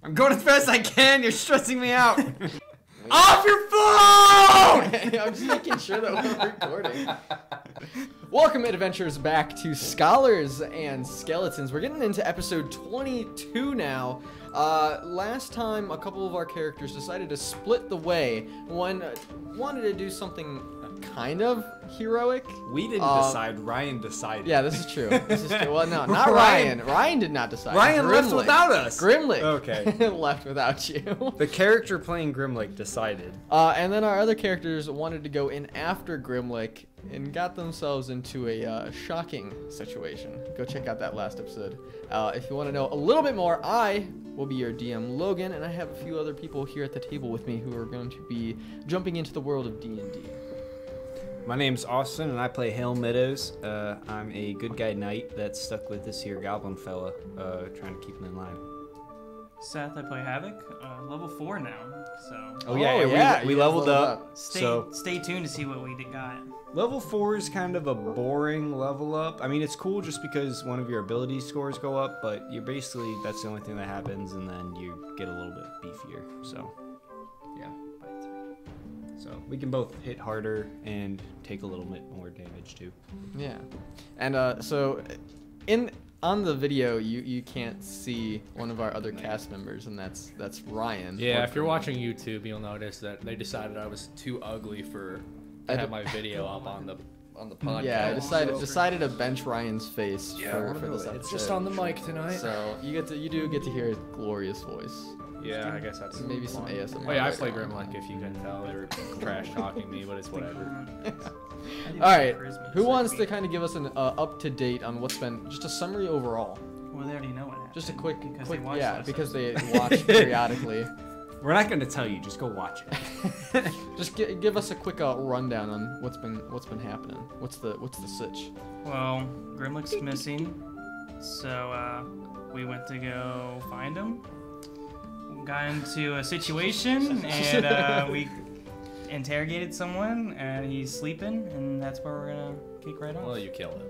I'm going as fast as I can. You're stressing me out. Off your phone! I'm just making sure that we're recording. Welcome, adventurers, back to Scholars and Skeletons. We're getting into episode 22 now. Last time, a couple of our characters decided to split the way. One wanted to do something kind of heroic. We didn't decide. Ryan decided. Yeah, this is true. This is true. Well, no, not Ryan. Ryan did not decide. Ryan left without us. Grimlick. Okay. Left without you. The character playing Grimlick decided. And then our other characters wanted to go in after Grimlick and got themselves into a shocking situation. Go check out that last episode. If you want to know a little bit more, I will be your DM, Logan, and I have a few other people here at the table with me who are going to be jumping into the world of D&D. My name's Austin, and I play Helm. I'm a good guy knight that's stuck with this here goblin fella, trying to keep him in line. Seth, I play Havok, level 4 now, so... Oh yeah, we leveled up. Stay tuned to see what we got. Level 4 is kind of a boring level up. I mean, it's cool just because one of your ability scores go up, but you're basically, that's the only thing that happens, and then you get a little bit beefier, so... yeah. So we can both hit harder and take a little bit more damage too. Yeah, and so on the video you can't see one of our other cast members, and that's Ryan. Yeah, if you're watching YouTube, you'll notice that they decided I was too ugly to have my video up on the podcast. Yeah, I decided to bench Ryan's face for this episode. It's just on the mic tonight. So you do get to hear his glorious voice. Yeah, I guess that's maybe some ASMR. Wait, I play Grimlick, if you can tell. They were trash talking me, but it's whatever. All right, who wants to kind of give us an up to date on what's been just a summary overall? Well, they already know what happened. Just a quick, because they they watch periodically. We're not going to tell you. Just go watch it. Just give us a quick rundown on what's been happening. What's the sitch? Well, Grimlick's missing, so we went to go find him. Got into a situation and we interrogated someone, and he's sleeping, and that's where we're gonna kick right off. Well, you killed him,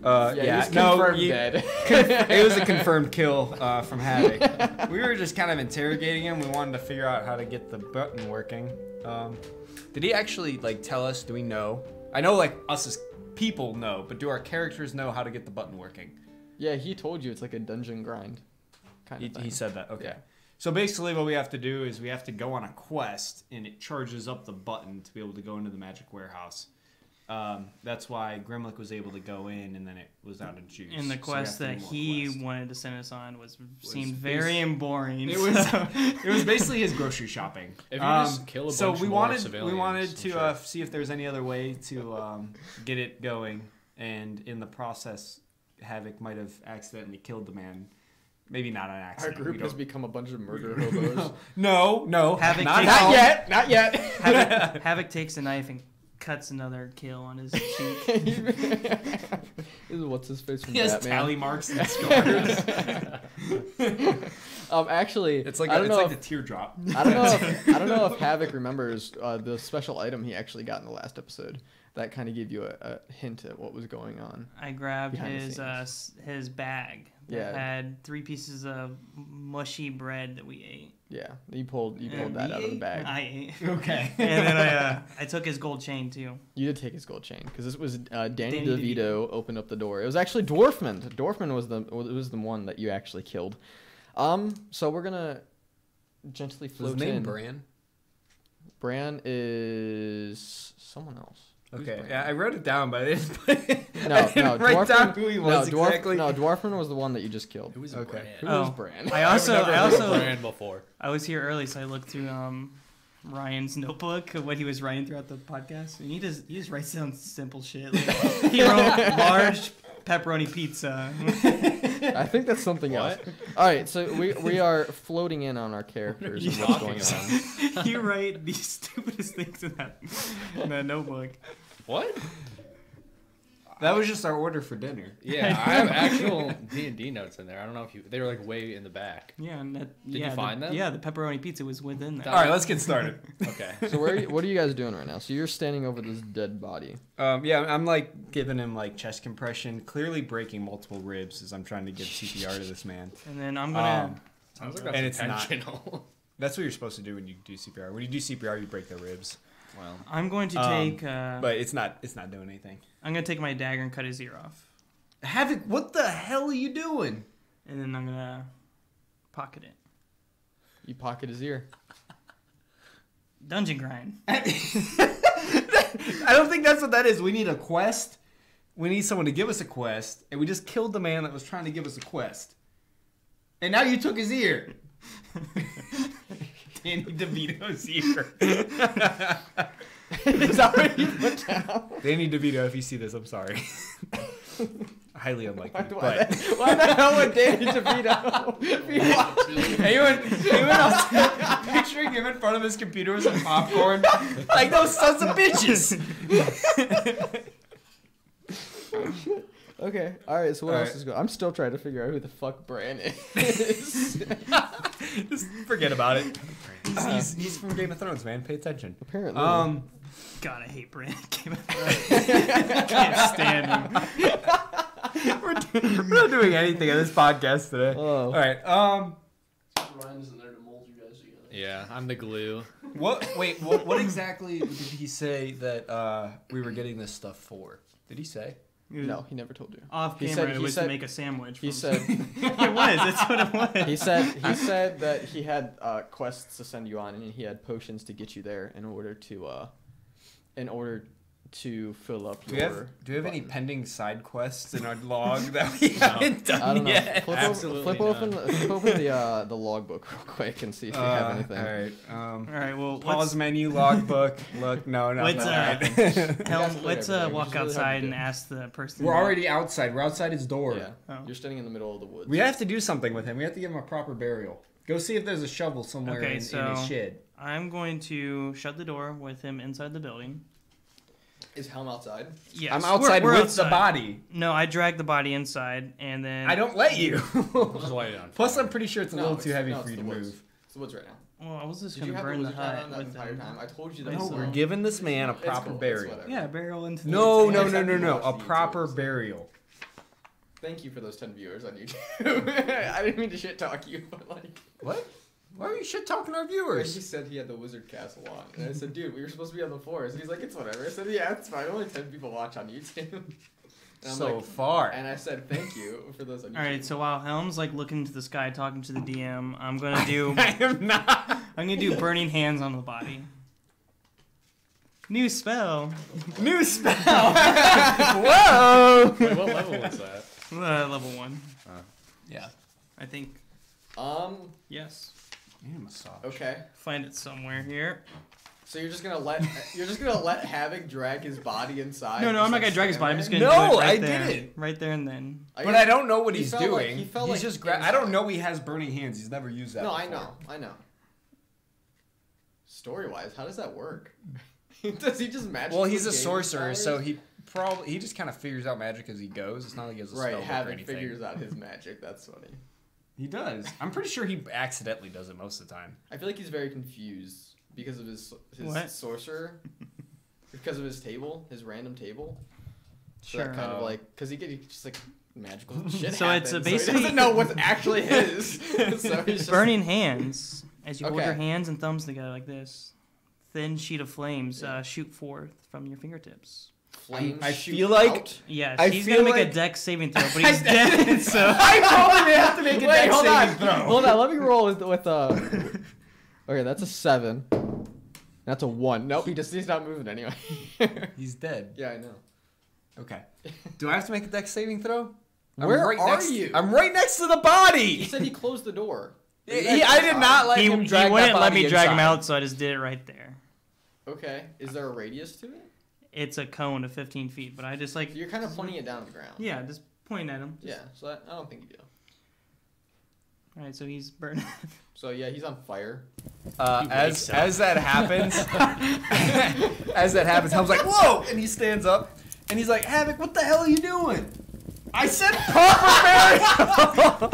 but he's confirmed dead. It was a confirmed kill from Havok. We were just kind of interrogating him. We wanted to figure out how to get the button working. Did he actually tell us? Do we know? I know us as people know, but do our characters know how to get the button working? Yeah, he told you it's like a dungeon grind. He said that. Okay. Yeah. So basically what we have to do is we have to go on a quest, and it charges up the button to be able to go into the magic warehouse. That's why Grimlick was able to go in, and then it was out of juice. And the quest that he wanted to send us on seemed very boring. It was basically his grocery shopping. If you just kill a bunch more civilians, we wanted to see if there's any other way to get it going, and in the process, Havok might have accidentally killed the man. Maybe not an accident. Our group has become a bunch of murder hobos. No. Havok Not yet. Havok takes a knife and cuts another kill on his cheek. What's his face from He has Batman? tally marks and scars. Actually, it's like the teardrop. I don't know if Havok remembers the special item he actually got in the last episode. That kind of gave you a hint at what was going on. I grabbed his bag that had 3 pieces of mushy bread that we ate. Yeah, you pulled that out of the bag. I ate. Okay. And then I took his gold chain too. You did take his gold chain because this was Danny DeVito opened up the door. It was actually Dwarfman. Dwarfman was the one that you actually killed. So we're gonna gently float in. His name Bran? Bran is someone else. Okay, yeah, I wrote it down, but I didn't write down who he was exactly. No, Dwarfman was the one that you just killed. Who was okay? Bran? Who was Bran? I also Bran before. I was here early, so I looked through Ryan's notebook of what he was writing throughout the podcast, and he just writes down simple shit. He wrote large pepperoni pizza. I think that's something else. All right, so we are floating in on our characters and what's going on. You write the stupidest things in that notebook. What? That was just our order for dinner. Yeah, I have actual D&D notes in there. I don't know if they were way in the back. Yeah, Did you find them? Yeah, the pepperoni pizza was within there. All right, let's get started. Okay. So what are you guys doing right now? So you're standing over this dead body. Yeah, I'm giving him chest compression, clearly breaking multiple ribs as I'm trying to give CPR to this man. And then I'm gonna Sounds like over. that's And it's not. intentional. That's what you're supposed to do when you do CPR. When you do CPR, you break their ribs. Well, I'm going to take. But it's not doing anything. I'm gonna take my dagger and cut his ear off, Havok, what the hell are you doing? and then I'm gonna pocket it. You pocket his ear. Dungeon grind. I don't think that's what that is. We need a quest. We need someone to give us a quest, and we just killed the man that was trying to give us a quest. And now you took his ear. Danny DeVito's ear. It's already put down. Danny DeVito, if you see this, I'm sorry. Highly unlikely. Why But the hell would Danny DeVito be watching? anyone else picturing him in front of his computer with some popcorn? Like those sons of bitches. Okay, alright, so what All else right. is going on? I'm still trying to figure out who the fuck Bran is. Just forget about it. He's from Game of Thrones, man. Pay attention. Apparently. God, I hate Brand. I can't stand him. We're not doing anything on this podcast today. Oh. All right. Ryan isn't there to mold you guys together. yeah, I'm the glue. What exactly did he say that we were getting this stuff for? Did he say? No, he never told you. Off He camera, said- it he was said- to make a sandwich. He from- said it was. That's what it was. he said that he had quests to send you on, and he had potions to get you there in order to fill up Do your. we have any pending side quests in our log that we haven't I done don't know. yet? Absolutely Flip open the logbook real quick and see if you have anything. All right. All right. Well, Pause menu logbook. Look, no. Let's, all uh, right. Helm, let's everything, which walk is really hard to outside do. and ask the person. We're already outside. We're outside his door. Yeah, Oh. you're standing in the middle of the woods. We have to do something with him. We have to give him a proper burial. Go see if there's a shovel somewhere Okay, in so- his shed. I'm going to shut the door with him inside the building. Is Helm outside? Yes. I'm outside we're with outside. the body. No, I dragged the body inside, and then I don't let you. Just light it on Plus, fire. I'm pretty sure it's a little too heavy for you to move. It's the woods right now. Well, I was just Did you gonna have burn the the wizard hat hut on that with entire them. time? I told you that. No, so- We're giving this man a It's proper cool, it's burial. whatever. Yeah, burial into the. No, It's- no, it's no, no, no. watch A the proper YouTubes. burial. Thank you for those 10 viewers on YouTube. I didn't mean to shit talk you, but like. What? Why are you shit talking our He viewers? said he had the wizard castle on, and I said, "Dude, we were supposed to be on the forest." He's like, "It's whatever." I said, "Yeah, it's fine. Only 10 people watch on YouTube." And I'm So like, far. and I said, "Thank you for those on YouTube." All right, so while Helm's like looking into the sky, talking to the DM, I'm gonna do. I am not. I'm gonna do burning hands on the body. New spell. New spell. Whoa. Wait, what level was that? Level 1. Yeah. I think. Yes. Massage. Okay. Find it somewhere here. So you're just gonna let Havok drag his body inside? No, I'm not gonna drag his body. I'm just gonna No, do it right I there. didn't. Right there and then. But I don't know what He he's felt like- doing. he felt He's like just I don't know he has burning hands. He's never used that. No, I before. know. Story-wise, how does that work? Does he just magically? Well, he's a gain sorcerer, powers? so he just kind of figures out magic as he goes. It's not like he has a Right, spell book or Havok anything. figures out his magic. That's funny. He does. I'm pretty sure he accidentally does it most of the time. I feel like he's very confused because of his What? sorcerer, because of his table, his random table. So Sure. that kind of like, because he just like magical shit So it's, happens, basically- he doesn't know what's actually his. So he's just Burning hands. As you hold Okay. your hands and thumbs together like this, thin sheet of flames shoot forth from your fingertips. flames. I shoot feel like- out. Yes, I he's feel gonna make like- a dex saving throw, but he's dead. So I probably have to make a Wait, dex hold on. saving throw. Hold on, let me roll with Okay, that's a 7. That's a 1. Nope, he's not moving anyway. He's dead. Yeah, I know. Okay. Do I have to make a dex saving throw? Where are next, you? I'm right next to the He body. said he closed the door. I did not let he him drag wouldn't that let body me drag him inside. out, so I just did it right there. Okay, is there a radius to it? It's a cone of 15 feet, but I just like You're kind of pointing it down to the ground. yeah, just point at him. Yeah, so I don't think you do. All right, so he's burning. So yeah, he's on fire. As that happens, Helm's like, "Whoa!" and he stands up, and he's like, "Havok, what the hell are you doing?" I said proper burial.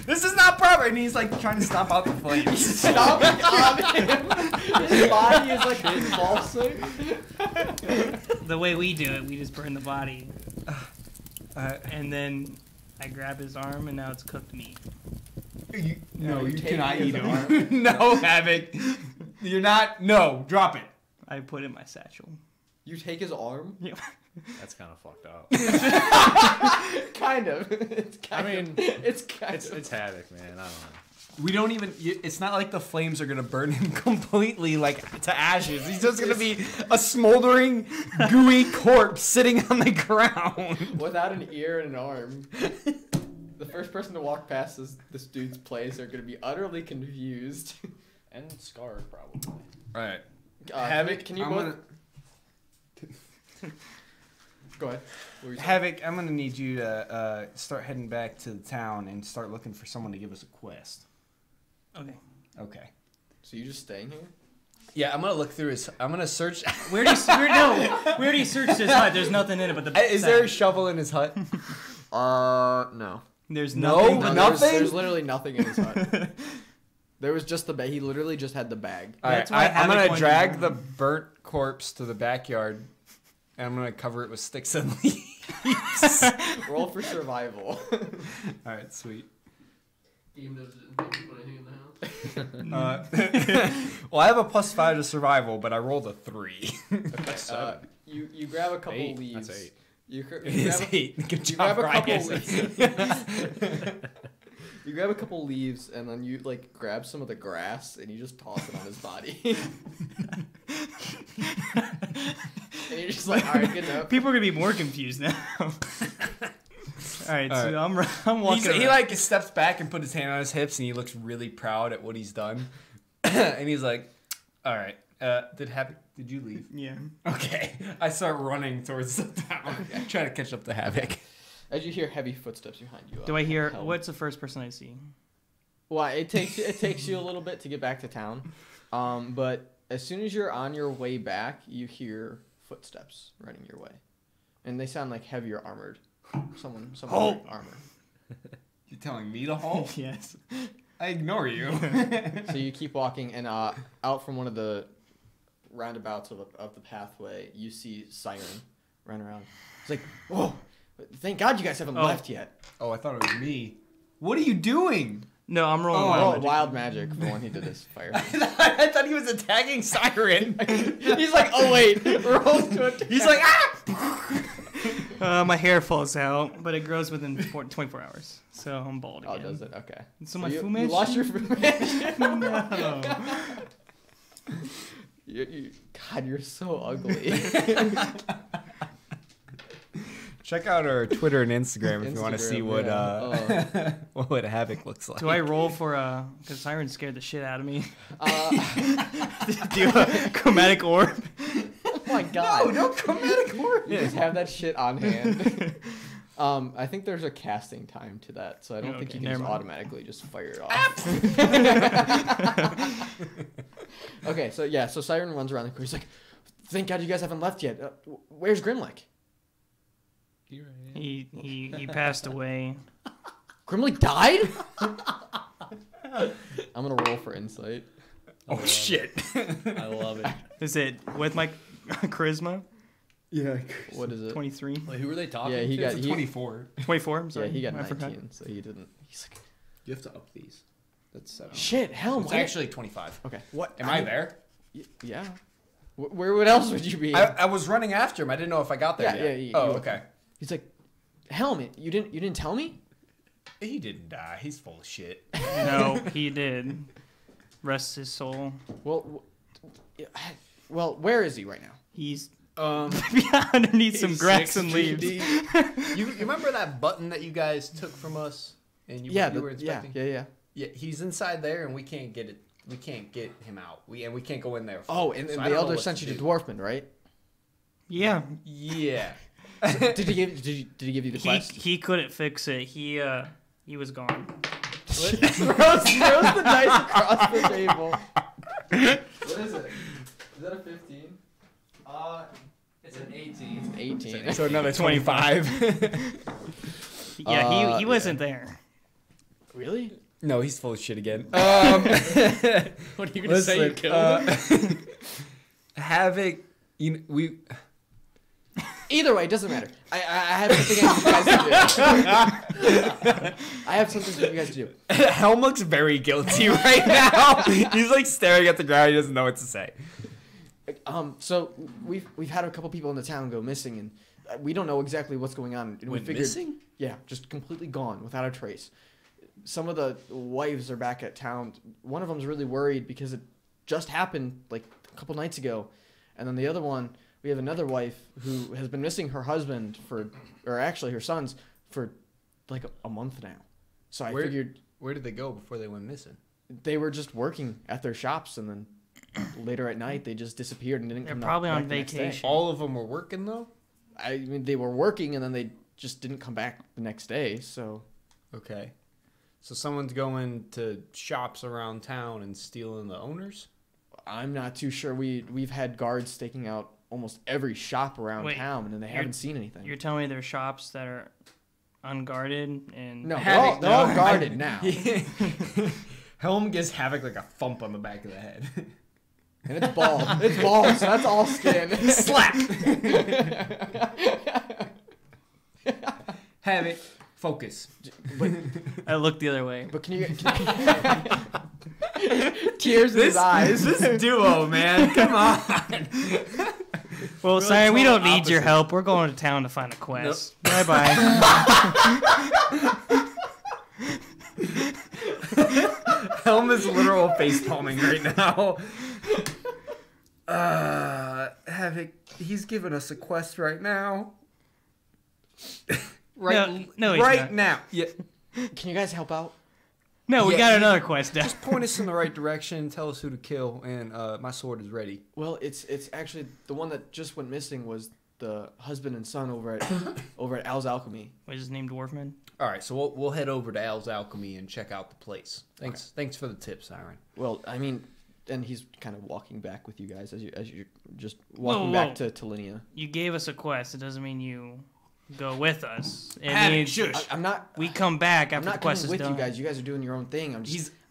This is not proper, and he's like trying to stomp out the flames. Stomping on him. His body is like convulsing. The way we do it, we just burn the body, Uh, and then I grab his arm, and now it's cooked meat. No, you take cannot his eat arm. him. No, Havok. You're not. No, drop it. I put it in my satchel. You take his arm? Yeah. That's kind of fucked up. Kind of. It's kind I mean, of. It's kind it's of. Havok, man. I don't know. We don't even. It's not like the flames are gonna burn him completely, like to ashes. He's just gonna be a smoldering, gooey corpse sitting on the ground. Without an ear and an arm. The first person to walk past this dude's place are gonna be utterly confused. And scarred, probably. All right. Havok, can you both? Go ahead. What were you saying? Havok, I'm gonna need you to start heading back to the town and start looking for someone to give us a quest. Okay. Okay. So you just staying here? Yeah, I'm gonna look through his. I'm gonna search. We already searched his hut. There's nothing in it but the. Is there a shovel in his hut? No. There's No, nothing. but There's nothing? literally nothing in his hut. There was just the bag. He literally just had the bag. All right, That's why I'm Havok gonna wanted drag to- the burnt corpse to the backyard, and I'm gonna cover it with sticks and leaves. Roll for survival. All right, sweet. Game doesn't think you put anything in the house. Well, I have a +5 to survival, but I rolled a 3. Okay, you grab a couple 8. leaves. That's 8. You It is grab 8. Good you job, grab a couple Ryan. leaves. You grab a couple leaves and then you like grab some of the grass and you just toss it on his body. And you're just like, all right, good enough. People are gonna be more confused now. All right, so I'm walking. He around. like steps back and put his hand on his hips, and he looks really proud at what he's done. And he's like, "All right, did you leave?" Yeah. Okay. I start running towards the town, trying to catch up to Havok. As you hear heavy footsteps behind you. Do I hear? Helm. What's the first person I see? Why it takes you a little bit to get back to town, but as soon as you're on your way back, you hear footsteps running your way, and they sound like heavier armored. Someone Halt! wearing armor. You're telling me to halt? Yes. I ignore you. So you keep walking, and out from one of the roundabouts of the pathway, you see Siren run around. It's like, whoa! Thank God you guys haven't left yet. Oh, I thought it was me. What are you doing? No, I'm rolling Oh, wild magic. wild magic for when he did his fire. I thought he was attacking Siren. He's like, oh wait, rolls to attack. He's like, ah! My hair falls out, but it grows within 24 hours, so I'm bald Oh, again. does it? Okay. So my you fumage? lost your fumage. No. God, you're so ugly. Check out our Twitter and Instagram if you want to see Instagram, what what Havok looks like. Do I roll for because Siren scared the shit out of me? Do a chromatic orb? Oh my God. No chromatic orb. You just have that shit on hand. I think there's a casting time to that, so I don't think Okay, you can just never mind. automatically just fire it off. Okay, so Siren runs around the corner. He's like, "Thank God you guys haven't left yet. Where's Grimlick? Here I am. He passed away. Grimlick died? I'm gonna roll for insight. Oh shit. I love it. Is it with my charisma? Yeah. What is it? 23. Wait, who were they talking Yeah, he to? got It's a 24. 24. I'm sorry. Yeah, he got I forgot. 19, so he didn't. He's like, You have to up these. That's 7. shit, Helm. It's why- actually 25. Okay. What? Am I there? Yeah. Where else would you be? I was running after him. I didn't know if I got there Yeah, yet. yeah, Oh, you- okay. He's like, Helm, you didn't tell me? He didn't die. He's full of shit. No, he did. Rest his soul. Well, where is he right now? He's Um, underneath some grass and leaves. you remember that button that you guys took from us and you were inspecting? Yeah. Yeah, he's inside there, and we can't get it. We can't get him out. We can't go in there. Oh, and So I the don't know elder what sent you to do. Dwarfman, right? Yeah. Yeah. Did he give you the quest? He couldn't fix it. He was gone. throws the dice across the table. What is it? Is that a 15? It's an 18. 18. So another 25. Yeah, he wasn't there. Really? No, he's full of shit again. What are you gonna say? You killed him? Havok, Either way, it doesn't matter. I have something I need you guys to do. I have something for you guys to do. Helm looks very guilty right now. He's like staring at the ground. He doesn't know what to say. So we've had a couple people in the town go missing, and we don't know exactly what's going on. And we Went figured, missing? Yeah, just completely gone without a trace. Some of the wives are back at town. One of them's really worried because it just happened like a couple nights ago, and then the other one, we have another wife who has been missing her husband or actually her sons for like a month now. So I figured Where did they go before they went missing? they were just working at their shops, and then later at night they just disappeared and didn't They're come probably back on the next day. vacation. All of them were working though. I mean, they were working and then they just didn't come back the next day. So Okay. So someone's going to shops around town and stealing the owners? I'm not too sure. We've had guards staking out almost every shop around Wait, town, and they haven't seen anything. You're telling me there's shops that are unguarded and No, Havok, they're all no. guarded now. Helm gives Havok like a thump on the back of the head. And it's bald. It's bald, so that's all skin. Slap! Havok, focus. I look the other way. But can you tears in his eyes. This duo, man. Come on. Well, We're sorry, like we don't total need your opposites. help. We're going to town to find a quest. Bye bye. Helm is literal face palming right now. Havok, he's giving us a quest right now. No, he's right not. now. Yeah. Can you guys help out? No, we Yeah, got you- another quest down. Just point us in the right direction. Tell us who to kill, and my sword is ready. Well, it's actually the one that just went missing was the husband and son over at Al's Alchemy. Was his name Dwarfman? All right, so we'll head over to Al's Alchemy and check out the place. Thanks for the tip, Siren. Well, I mean, and he's kind of walking back with you guys as you're just walking Whoa. back to Linnea. You gave us a quest. It doesn't mean you go with us. It Havok, means shush. I'm not. we come back I'm after not the quest coming is with done. you guys. You guys are doing your own thing.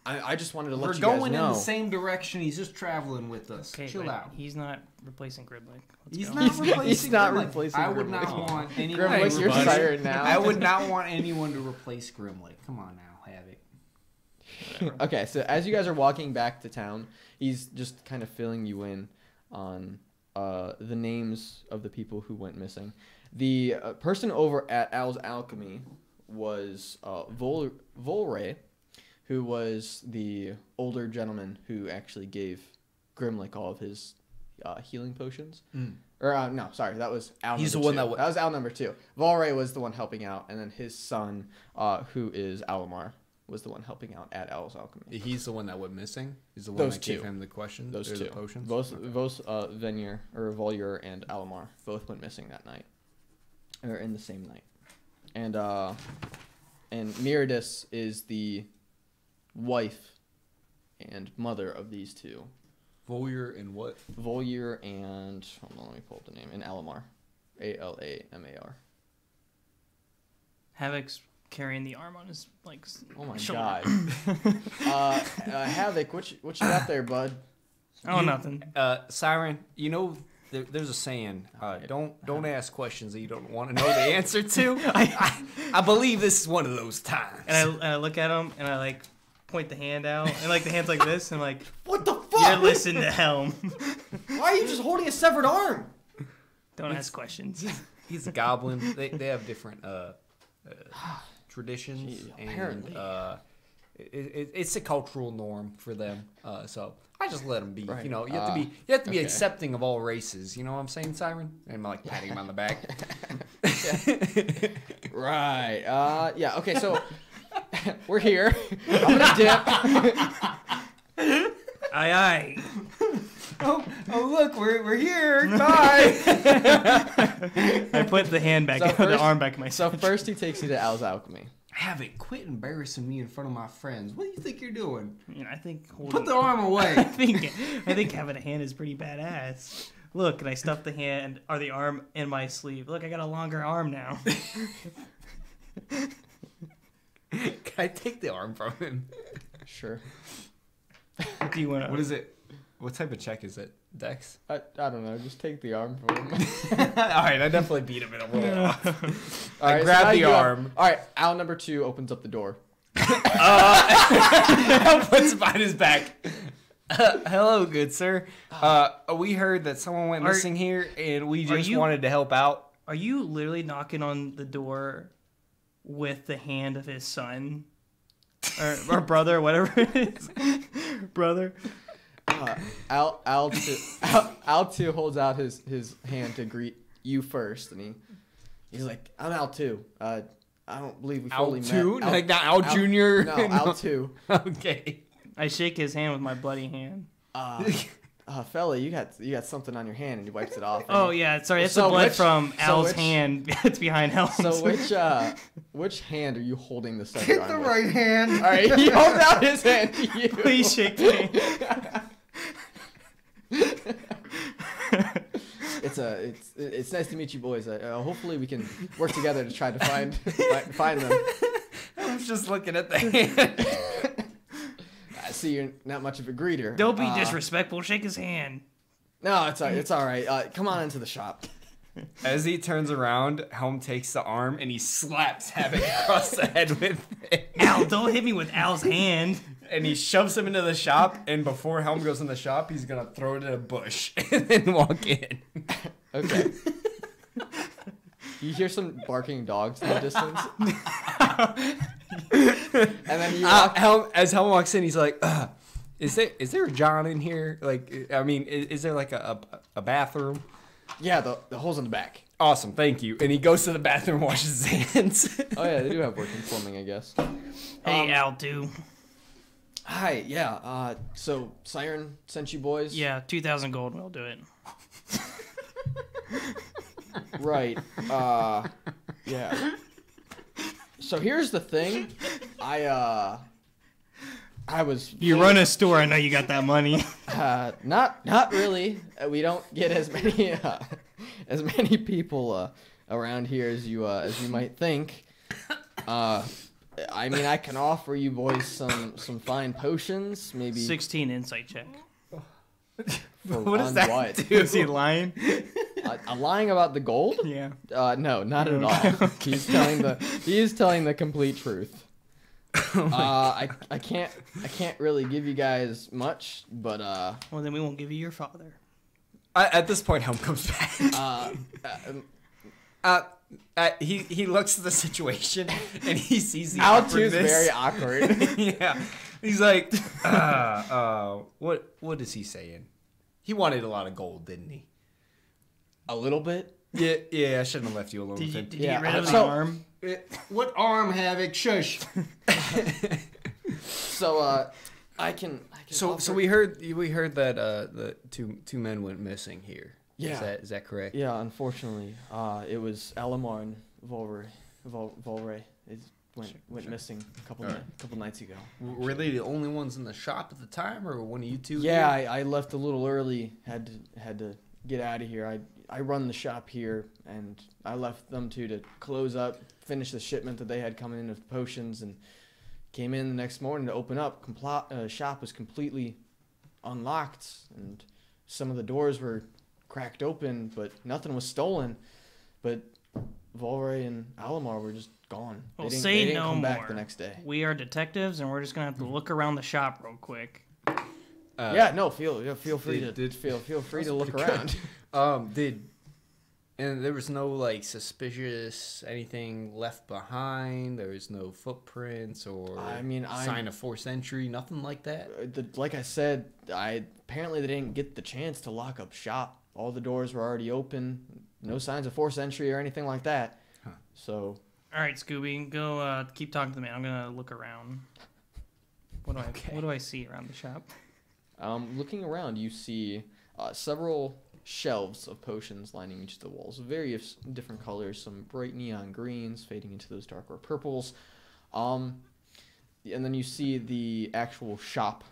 I just wanted to let We're you guys going know. in the same direction. He's just traveling with us. Okay, Chill but out. he's not replacing Grimlick. Let's He's go. not replacing. He's not Grimlick. replacing I would not Grimlick. want anyone. Grimlick, to you're replace- siren now. I would not want anyone to replace Grimlick. Come on now, Havok. Okay, so as you guys are walking back to town, he's just kind of filling you in on the names of the people who went missing. The person over at Al's Alchemy was Volray, who was the older gentleman who actually gave Grimlick all of his healing potions. Or no, sorry, that was Al. He's number the one two. that that was Al number 2. Volray was the one helping out, and then his son, who is Alamar, was the one helping out at Al's Alchemy. He's the one that went missing. He's the one Those that gave two. him the question. Those or two, the potions. both Okay. Venier or Volure and Alamar both went missing that night, or in the same night, and Miradis is the wife and mother of these two, Volure and what? Volure and hold on, let me pull up the name, and Alamar, Alamar. Havok's carrying the arm on his Oh my shoulder. god. Havok, what you got there, bud? Oh, nothing. Siren, you know, there's a saying, don't ask questions that you don't want to know the answer to. I believe this is one of those times. And I look at him and I point the hand out and the hand's like this and What the you're fuck? listening to Helm. Why are you just holding a severed arm? Don't ask questions. He's a goblin. They have different traditions, Gee, and apparently. it's a cultural norm for them. So I just let them be. Right. You know, you have to be okay. accepting of all races. You know what I'm saying, Siren? And I'm patting him on the back. Right. Yeah. Okay. So we're here. I'm gonna dip. Aye, aye. oh, look, we're here. Bye. I put the hand back, So the first- arm back in my So side. first he takes you to Al's Alchemy. Havok, quit embarrassing me in front of my friends. What do you think you're doing? I think holding, Put the arm I away. think having a hand is pretty badass. Look, and I stuffed the hand or the arm in my sleeve. Look, I got a longer arm now. Can I take the arm from him? Sure. Do you want to? What is it? What type of check is it? Dex? I don't know. Just take the arm from him. Alright, I definitely beat him in a roll off. All right, grab now the you have- arm. all right, owl number 2 opens up the door. Puts it behind his back. Hello, good sir. We heard that someone went missing here, and we just wanted to help out. Are you literally knocking on the door with the hand of his son? Or brother, whatever it is. Brother. Al 2 holds out his hand to greet you first, and he's like, I'm Al 2. I don't believe we fully met. Al 2? Like not Al Jr.? No, Al 2. Okay. I shake his hand with my bloody hand. Fella, you got something on your hand, and he wipes it off. Oh yeah, sorry, that's So the blood which- from so Al's which- hand. It's behind Helm's. So which hand are you holding the second Hit arm the with? right hand. All right, he holds out his hand to you. Please shake the hand. It's nice to meet you boys. Hopefully we can work together to try to find them. I was just looking at the hand. I see you're not much of a greeter. Don't be disrespectful. Shake his hand. No, it's all right. Come on into the shop. As he turns around, Helm takes the arm and he slaps Havok across the head with it. Al, don't hit me with Al's hand. And he shoves him into the shop, and before Helm goes in the shop, he's gonna throw it in a bush and then walk in. Okay. You hear some barking dogs in the distance. And then you walk. As Helm walks in, he's like, is there a John in here? Like, I mean, is there like a bathroom? Yeah, the hole's in the back. Awesome, thank you. And he goes to the bathroom and washes his hands. Oh yeah, they do have working plumbing, I guess. Hey, Al, too. Hi, yeah. So Siren sent you boys. Yeah, 2,000 gold. We'll do it. Right. Yeah. So here's the thing. I was. You run a store. I know you got that money. Not really. We don't get as many people around here as you might think. I mean, I can offer you boys some fine potions, maybe. 16 insight check. What does on that what? do? Is he lying? Lying about the gold? Yeah. No, not at all. He's telling the complete truth. I can't really give you guys much, but Well, then we won't give you your father. At this point, Helm comes back. He looks at the situation and he sees the Al 2 is awkwardness. very awkward. Yeah, he's like, what is he saying? He wanted a lot of gold, didn't he? A little bit. Yeah. I shouldn't have left you alone Did with you, him. did you Yeah, get rid of the so- arm? What arm, Havok? Shush. So I can. So offer- we heard that the two men went missing here. Yeah. Is that correct? Yeah, unfortunately, it was Alamar and Volray. It went missing a couple nights ago. Were they the only ones in the shop at the time, or one of you two? Yeah, here? I left a little early. Had to get out of here. I run the shop here, and I left them two to close up, finish the shipment that they had coming in of potions, and came in the next morning to open up. Shop was completely unlocked, and some of the doors were cracked open, but nothing was stolen. But Volray and Alamar were just gone. Well, they say didn't no come back more. the next day. We are detectives, and we're just gonna have to look around the shop real quick. Yeah, no, feel free did- feel free to look pretty around. And there was no like suspicious anything left behind. There was no footprints or sign of forced entry, nothing like that. Like I said, apparently they didn't get the chance to lock up shop. All the doors were already open. No signs of forced entry or anything like that. Huh. So All right, Scooby, go keep talking to the man. I'm gonna look around. What do I see around the shop? looking around, you see several shelves of potions lining each of the walls, various different colors, some bright neon greens fading into those darker purples. And then you see the actual shop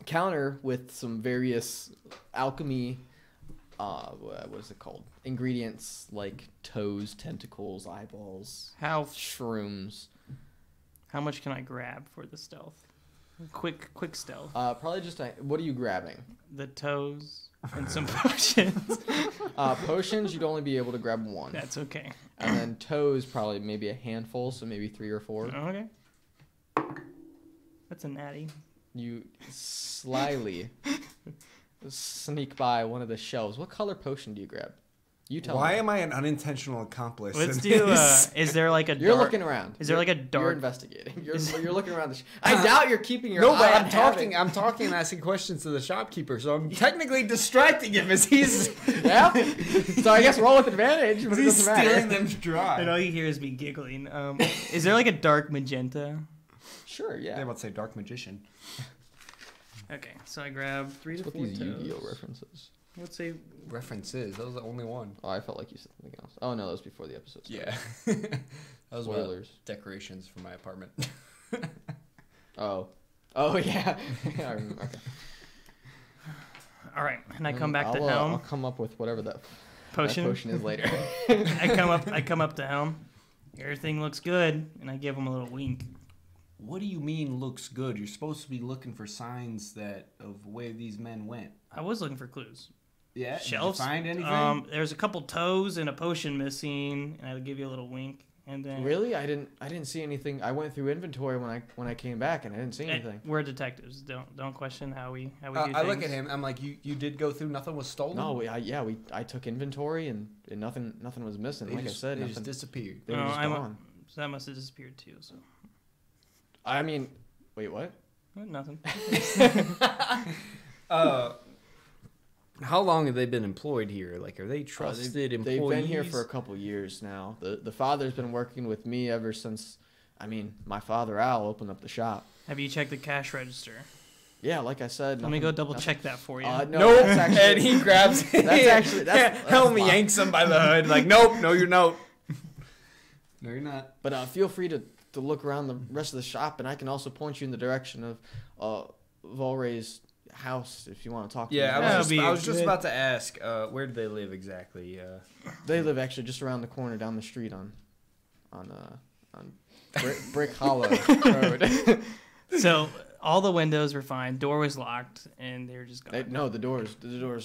counter with some various alchemy, what is it called? Ingredients like toes, tentacles, eyeballs, How shrooms. much can I grab for the stealth? Quick stealth. Probably just what are you grabbing? The toes and some potions. Potions, you'd only be able to grab one. That's okay. And then toes, probably maybe a handful, so maybe 3 or 4. Okay. That's a natty. You slyly sneak by one of the shelves. What color potion do you grab? You tell Why me. am I an unintentional accomplice? Let's in do. this? Is there like a You're dark? looking around. Is there like a You're dark? investigating. You're looking around. I doubt you're keeping your No, eye but on I'm talking. Havok. I'm talking and asking questions to the shopkeeper, so I'm technically distracting him as he's Yeah. So I guess roll with advantage, but it he's doesn't matter. stealing them dry. And all you hear is me giggling. Is there like a dark magenta? Sure. They Yeah. about to say dark magician. Okay, so I grab 3 to What 4 these Yu-Gi-Oh toes. references? Let's say References. That was the only one. Oh, I felt like you said something else. Oh no, that was before the episode started. Yeah. That was Spoilers. decorations for my apartment. Oh. Oh yeah. Yeah, I remember. Okay. all right, and I come back to I'll Helm. come up with whatever that Potion. potion is later. I come up to Helm. Everything looks good, and I give him a little wink. What do you mean looks good? You're supposed to be looking for signs of where these men went. I was looking for clues. Yeah. Shelves. Did you find anything? There's a couple toes and a potion missing, and I'll give you a little wink. And then Really? I didn't see anything. I went through inventory when I came back and I didn't see anything. We're detectives. Don't question how we do things. I look at him. I'm like, you did go through. Nothing was stolen. No, I took inventory and nothing was missing. They Like just, I said, they nothing. just disappeared. They were just gone. So that must have disappeared too. So I mean, wait, what? nothing. How long have they been employed here? Like, are they trusted employees? They've been here for a couple years now. The father's been working with me ever since. I mean, my father Al opened up the shop. Have you checked the cash register? Yeah, like I said. Let me go double check that for you. No, Nope. that's actually, And he grabs. that's Helm fine. yanks him by the hood. Like, nope, no, you're not. No, you're not. But feel free to look around the rest of the shop, and I can also point you in the direction of Volray's house if you want to talk to Yeah, him. I was just good. about to ask, where do they live exactly? They live actually just around the corner down the street on Brick Hollow Road. So all the windows were fine. Door was locked, and they were just gone. No, the doors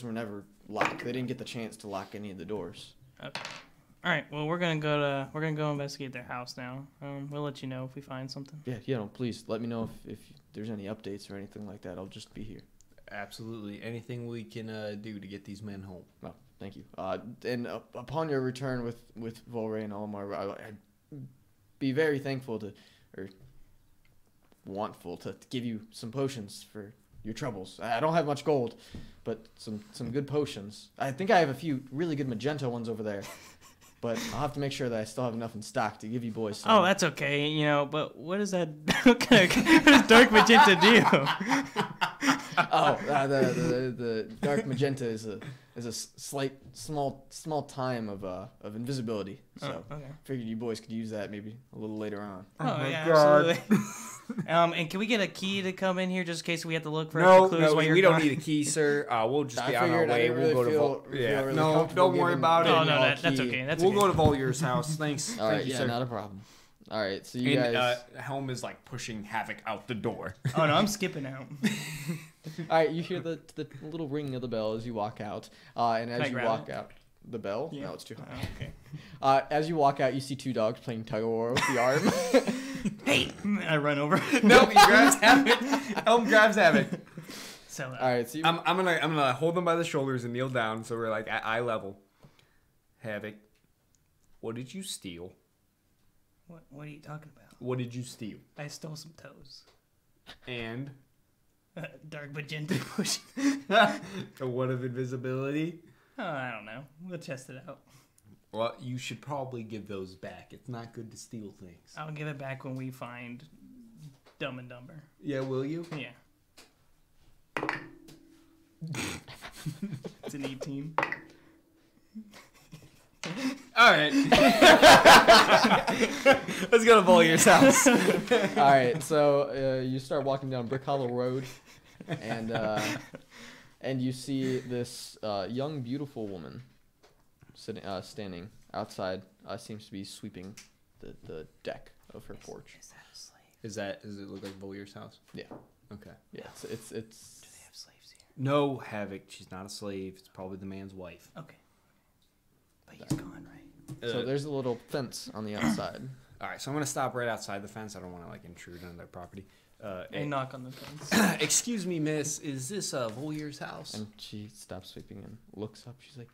were never locked. They didn't get the chance to lock any of the doors. Okay. All right. Well, we're gonna go investigate their house now. We'll let you know if we find something. Yeah, please let me know if there's any updates or anything like that. I'll just be here. Absolutely. Anything we can do to get these men home. Well, thank you. And upon your return with Volray and Almar, I'd be very thankful wantful to give you some potions for your troubles. I don't have much gold, but some good potions. I think I have a few really good magenta ones over there, but I'll have to make sure that I still have enough in stock to give you boys some. Oh, that's okay. But what is that? What does dark magenta do? The dark magenta is a slight small time of invisibility. So Okay. figured you boys could use that maybe a little later on. Oh, yeah, absolutely. And can we get a key to come in here just in case we have to look for extra clues while you're we don't gone? need a key, sir. We'll just I be on our figured I way. didn't We'll really go to feel really no, comfortable don't worry giving- about it. Oh, giving no, you all a that's key. okay. That's We'll okay. go to Volier's house. Thanks. All right, Thank you, yeah, sir. not a problem. All right, so you And guys. Helm is like pushing Havok out the door. Oh no, I'm skipping out. All right, you hear the little ring of the bell as you walk out, and Can I as you grab walk it? out, the bell. Yeah. No, it's too high. Oh, okay. As you walk out, you see 2 dogs playing tug of war with the arm. Hey, I run over. No, he grabs Havok. Helm grabs Havok. So, All right, so you, I'm gonna hold them by the shoulders and kneel down so we're like at eye level. Havok, what did you steal? what are you talking about? What did you steal? I stole some toes. And Dark magenta push. a one of invisibility. Oh, I don't know. We'll test it out. Well, you should probably give those back. It's not good to steal things. I'll give it back when we find Dumb and Dumber. Yeah, will you? Yeah. It's an 18. All right. Let's go to Volier's house. all right, so you start walking down Brick Hollow Road, and you see this young, beautiful woman standing outside. Seems to be sweeping the deck of her porch. Is that a slave? Does it look like Volier's house? Yeah. Okay. Yeah, it's Do they have slaves here? No, Havok. She's not a slave. It's probably the man's wife. Okay. But he's gone, right? so there's a little fence on the outside. All right, so I'm gonna stop right outside the fence. I don't want to like intrude on their property. They knock on the fence. Excuse me, miss. Is this Volier's house? And she stops sweeping and looks up. She's like,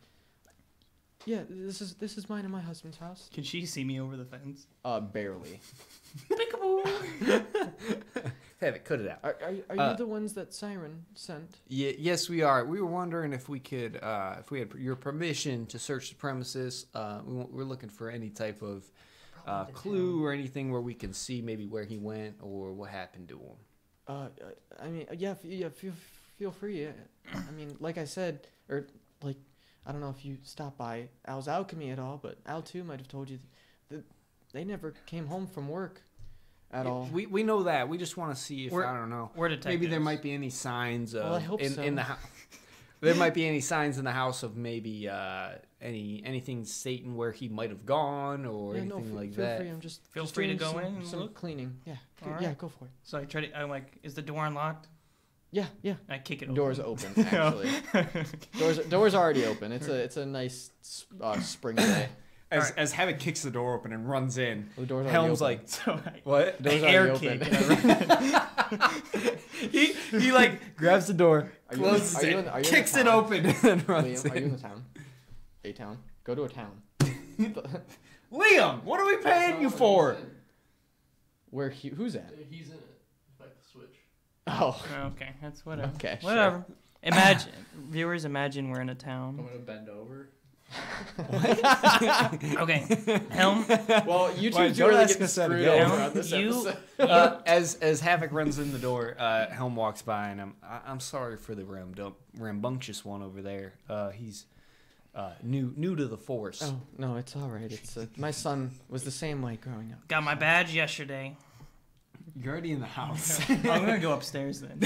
"Yeah, this is mine and my husband's house." Can she see me over the fence? Barely. Peekaboo! Havok, cut it out. Are you the ones that Siren sent? Yes, we are. We were wondering if we could, if we had your permission to search the premises. We're looking for any type of clue or anything where we can see maybe where he went or what happened to him. I mean, yeah, feel free. I mean, like I said, or like, I don't know if you stopped by Al's alchemy at all, but Al too might have told you that they never came home from work at all. We know that. We just want to see if, I don't know. We're detectives. Maybe there might be any signs of Well, I hope in so. the house. There might be any signs in the house of maybe anything Satan where he might have gone or Yeah, no, anything like feel that. free. I'm just Feel just free to doing go in and some look. cleaning. Yeah, All yeah, right. go for it. So I try to. I'm like, is the door unlocked? Yeah. I kick it open. Doors open. Actually, doors already open. It's a nice spring day. As Havok kicks the door open and runs in, The door's already Helm's open. like, So "What?" Doors air already kick. open. he like grabs the door, Are you- closes are you it, in- are you in kicks the it town? open, and then runs Liam, are you in in. the town? A town. Go to a town. Liam, what are we paying you for? Who's at? He's in it. Like the switch. Oh, Okay, that's whatever. okay, sure. Whatever. Imagine, viewers, imagine we're in a I'm town. gonna bend over. Okay, Helm. Well, you Why, two don't really ask getting us that screwed again. over on this You- episode. As Havok runs in the door, Helm walks by, and I'm sorry for the rambunctious one over there. He's new to the force. Oh no, it's all right. It's my son was the same way growing up. Got my badge yesterday. You're already in the house. I'm gonna go upstairs then.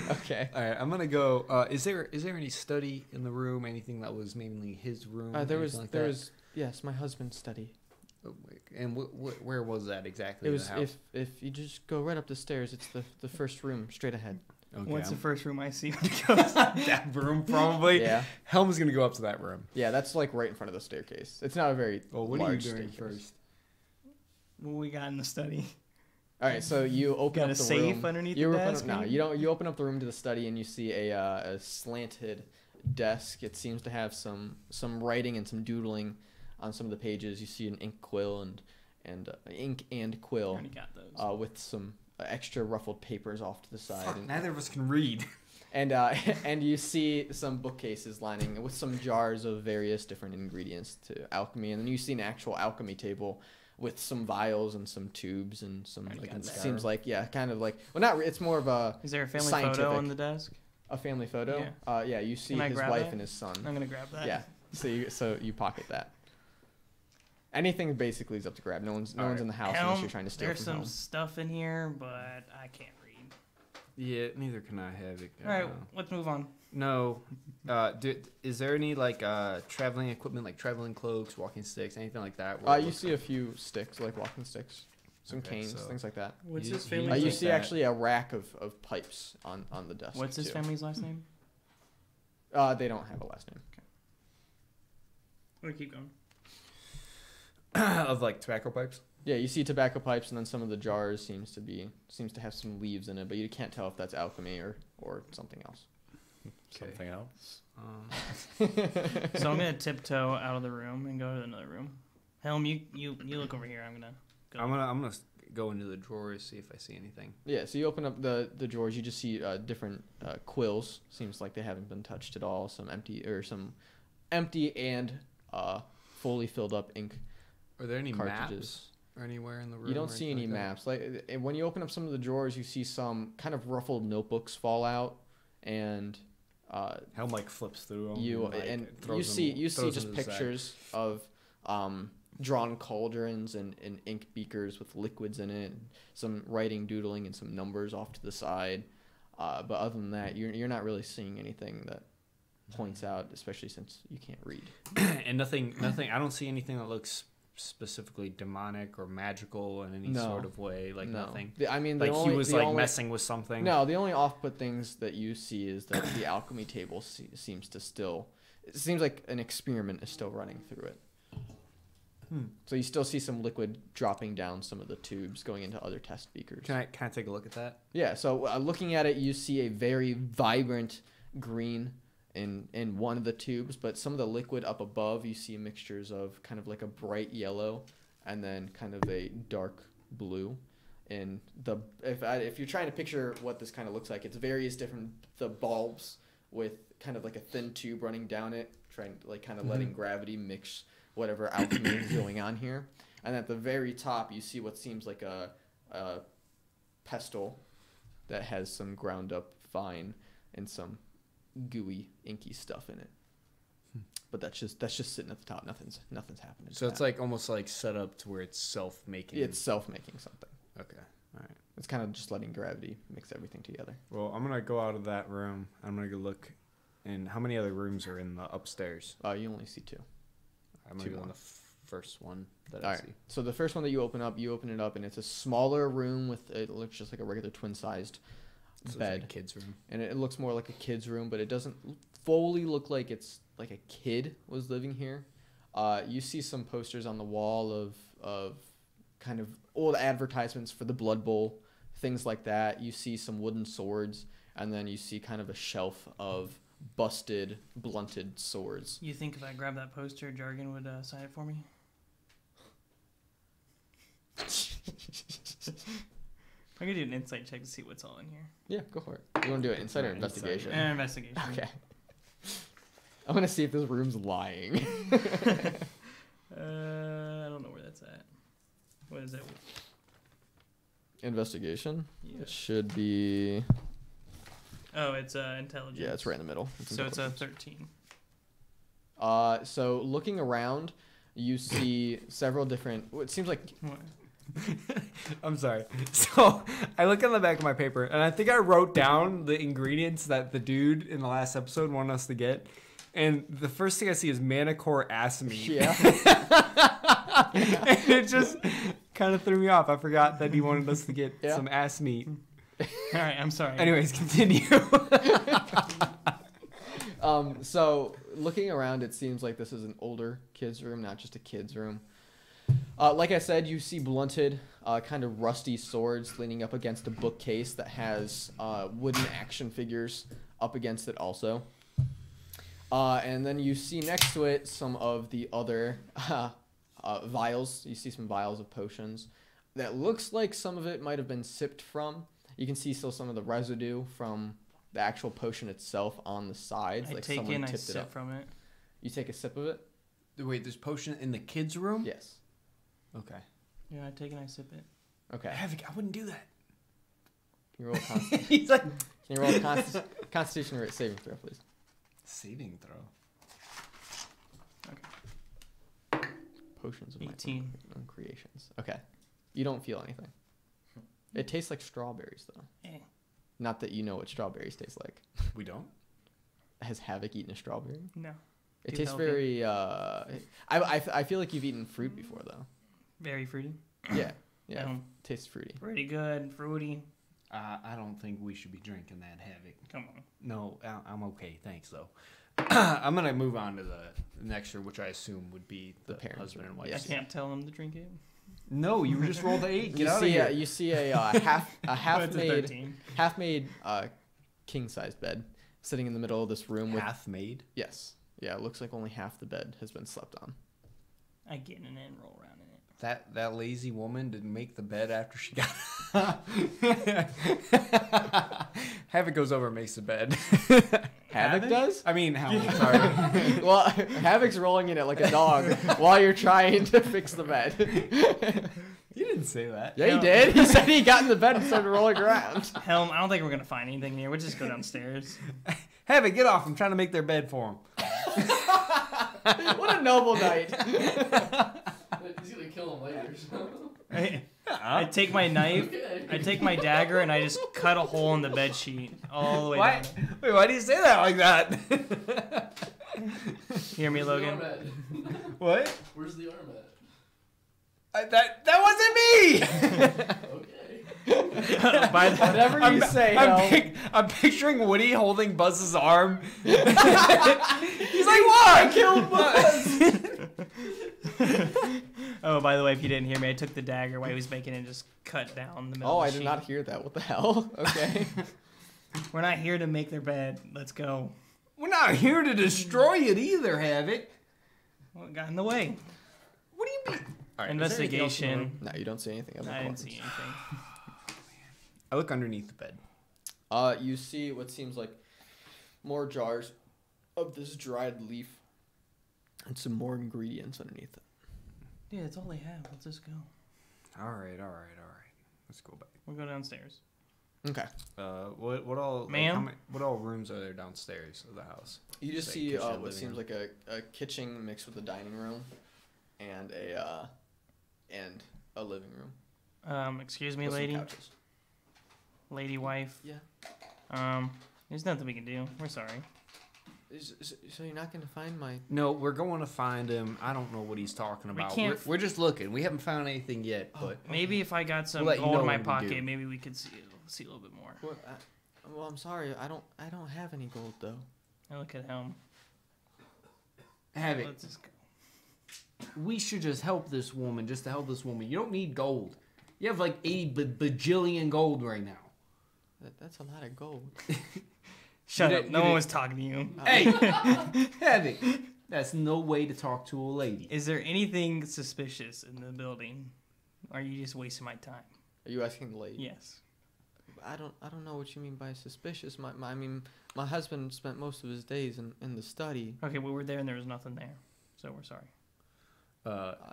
Okay. All right, I'm gonna go. Is there any study in the room? Anything that was mainly his room? There was anything like there that? was yes, my husband's study. Oh, wait, and where was that exactly? It in was the house? if you just go right up the stairs, it's the first room straight ahead. Okay, What's the I'm- first room I see when it goes? that room probably. Yeah. Helm's gonna go up to that room. Yeah, that's like right in front of the staircase. It's not a very Well, what large are you doing staircase. first? What we got in the study? All right, so you open Got up a the safe room. underneath you the open desk? Up, no, you don't. You open up the room to the study and you see a slanted desk. It seems to have some writing and some doodling on some of the pages. You see an ink quill and ink and quill Already got those. with some extra ruffled papers off to the side. Fuck, And, neither of us can read. and you see some bookcases lining with some jars of various different ingredients to alchemy, and then you see an actual alchemy table with some vials and some tubes and some Already like got it that. seems like kind of like well not it's more of a Is there a family scientific. photo on the desk? family photo. Yeah, you see Can I his grab wife that? and his son. I'm gonna grab that. Yeah, so you pocket that. Anything basically is up to grab. No one's Alright. in the house Helm, unless you're trying to steal there's from some home. stuff in here, but I can't read. Yeah, neither can I have it. All right, let's move on. No. Is there any like traveling equipment, like traveling cloaks, walking sticks, anything like that? where it You looks- see a few sticks, like walking sticks, some Okay, canes, so- things like that. What's You- his you family? like You name? see that. actually a rack of pipes on the desk. What's his too. family's last name? They don't have a last name. We keep going. of like tobacco pipes. Yeah, you see tobacco pipes, and then some of the jars seems to have some leaves in it, but you can't tell if that's alchemy or something else. Something else. So I'm gonna tiptoe out of the room and go to another room. Helm, you look over here. I'm gonna go. I'm gonna go into the drawers, see if I see anything. Yeah, so you open up the drawers, you just see different quills. Seems like they haven't been touched at all. Some empty and fully filled up ink Are there any cartridges. maps or anywhere in the room? You don't or see anything any like maps. Like when you open up some of the drawers, you see some kind of ruffled notebooks fall out, and that? Helm like flips through them. you see just sack. pictures of drawn cauldrons and ink beakers with liquids in it, and some writing, doodling, and some numbers off to the side. But other than that, you're not really seeing anything that points out, especially since you can't read. And nothing. I don't see anything that looks specifically demonic or magical in any No. sort of way? Like No. nothing. I mean, Like he was like messing with something. No, the only off-put things that you see is that the alchemy table seems to still. It seems like an experiment is still running through it. So you still see some liquid dropping down some of the tubes, going into other test beakers. Can I take a look at that? Yeah. So looking at it, you see a very vibrant green in one of the tubes, but some of the liquid up above, you see mixtures of kind of like a bright yellow and then kind of a dark blue. And if you're trying to picture what this kind of looks like, it's various different bulbs with kind of like a thin tube running down it, trying like kind of letting gravity mix whatever alchemy is going on here. And at the very top, you see what seems like a pestle that has some ground up vine and some gooey, inky stuff in it. But that's just sitting at the top. Nothing's happening. So it's like almost like set up to where it's self-making. It's self-making something. Okay. All right. It's kind of just letting gravity mix everything together. Well, I'm gonna go out of that room. I'm gonna go look. And how many other rooms are in the upstairs? You only see 2. I'm gonna Two go in more. the first one that All I right. see. So the first one that you open it up, and it's a smaller room with it looks just like a regular twin-sized So bed. it's like a kid's room. And it looks more like a kid's room, but it doesn't fully look like it's like a kid was living here. You see some posters on the wall of kind of old advertisements for the Blood Bowl, things like that. You see some wooden swords, and then you see kind of a shelf of busted, blunted swords. You think if I grab that poster, Jargon would sign it for me? I'm gonna do an insight check to see what's all in here. Yeah, go for it. You want to do an insight or investigation? Investigation. Okay. I'm gonna see if this room's lying. I don't know where that's at. What is that? Investigation. Yeah. It should be. Oh, it's intelligence. Yeah, it's right in the middle. So it's a 13. So looking around, you see several different. It seems like. What? I'm sorry. So I look on the back of my paper, and I think I wrote down the ingredients that the dude in the last episode wanted us to get. And the first thing I see is Manicore ass meat. Yeah. And it just kind of threw me off. I forgot that he wanted us to get some ass meat. All right, I'm sorry. Anyways, continue. So looking around, it seems like this is an older kid's room, not just a kid's room. Like I said, you see blunted, kind of rusty swords leaning up against a bookcase that has wooden action figures up against it also. And then you see next to it some of the other vials. You see some vials of potions that looks like some of it might have been sipped from. You can see still some of the residue from the actual potion itself on the sides. I like take someone in, I tipped it sip up. from it. You take a sip of it? Wait, there's potion in the kids' room? Yes. Okay. Yeah, I take and I sip it. Okay. Havok, I wouldn't do that. Can you roll a He's like Can you roll a Constitution saving throw, please? saving throw. Potions of my 18. own creations. Okay. You don't feel anything. It tastes like strawberries, though. Eh. Not that you know what strawberries taste like. We don't? Has Havok eaten a strawberry? No. It Too tastes healthy. very. I feel like you've eaten fruit before, though. Very fruity. Yeah. Yeah. Um, Tastes fruity. Pretty good, fruity. I don't think we should be drinking that, Havok. Come on. No, I'm okay. Thanks, though. I'm going to move on to the next year, which I assume would be the parents husband and room, wife. yes. I can't tell him to drink it. No, you just rolled the 8. Get You out of see, here. you see a half It's a made 13. king size bed sitting in the middle of this room with. Half made? Yes. Yeah. It looks like only half the bed has been slept on. I get in it and roll around in it. That lazy woman didn't make the bed after she got. Havok goes over and makes the bed. Havok does? I mean, Helm. Sorry. Well, Havok's rolling in it like a dog while you're trying to fix the bed. You didn't say that. Yeah, he No. did. He said he got in the bed and started rolling around. Helm, I don't think we're going to find anything here. We'll just go downstairs. Havok, get off. I'm trying to make their bed for him. What a noble knight. He's gonna kill him later. So. I take my knife, Okay. I take my dagger, and I just cut a hole in the bed sheet all the way Why? down. Wait, why do you say that like that? Hear me, Where's the Logan? arm at? What? Where's the arm at? That wasn't me. Okay. Whatever you say, Helm. I'm picturing Woody holding Buzz's arm. He's like, "What? I killed Buzz." Oh, by the way, if you didn't hear me, I took the dagger while he was making it and just cut down the middle. Oh, of I the did sheet. not hear that. What the hell? Okay. We're not here to make their bed. Let's go. We're not here to destroy it either, Havok. What got in the way? What do you mean? Investigation. No, you don't see anything of I didn't importance. see anything. I look underneath the bed. You see what seems like more jars of this dried leaf and some more ingredients underneath it. Yeah, that's all they have. Let's just go. All right. Let's go back. We'll go downstairs. Okay. What all? Ma'am? What all rooms are there downstairs of the house? You just Like see kitchen, what living seems room. like a kitchen mixed with a dining room and a living room. Excuse me, with some lady. couches. Lady wife. Yeah. There's nothing we can do. We're sorry. So you're not gonna find my? No, we're going to find him. I don't know what he's talking We about. can't- We're just looking. We haven't found anything yet, but Maybe if I got some We'll let you gold know in my when we pocket, do. maybe we could see a little bit more. Well, I'm sorry. I don't have any gold though. I look at Helm. Havok, Let's just go. we should just help this woman. Just to help this woman. You don't need gold. You have like 80 bajillion gold right now. That's a lot of gold. Shut You up. did- No you one did- was talking to you. Hey, Havok, that's no way to talk to a lady. Is there anything suspicious in the building? Or are you just wasting my time? Are you asking the lady? Yes. I don't know what you mean by suspicious. My husband spent most of his days in the study. Okay, we were there and there was nothing there. So we're sorry.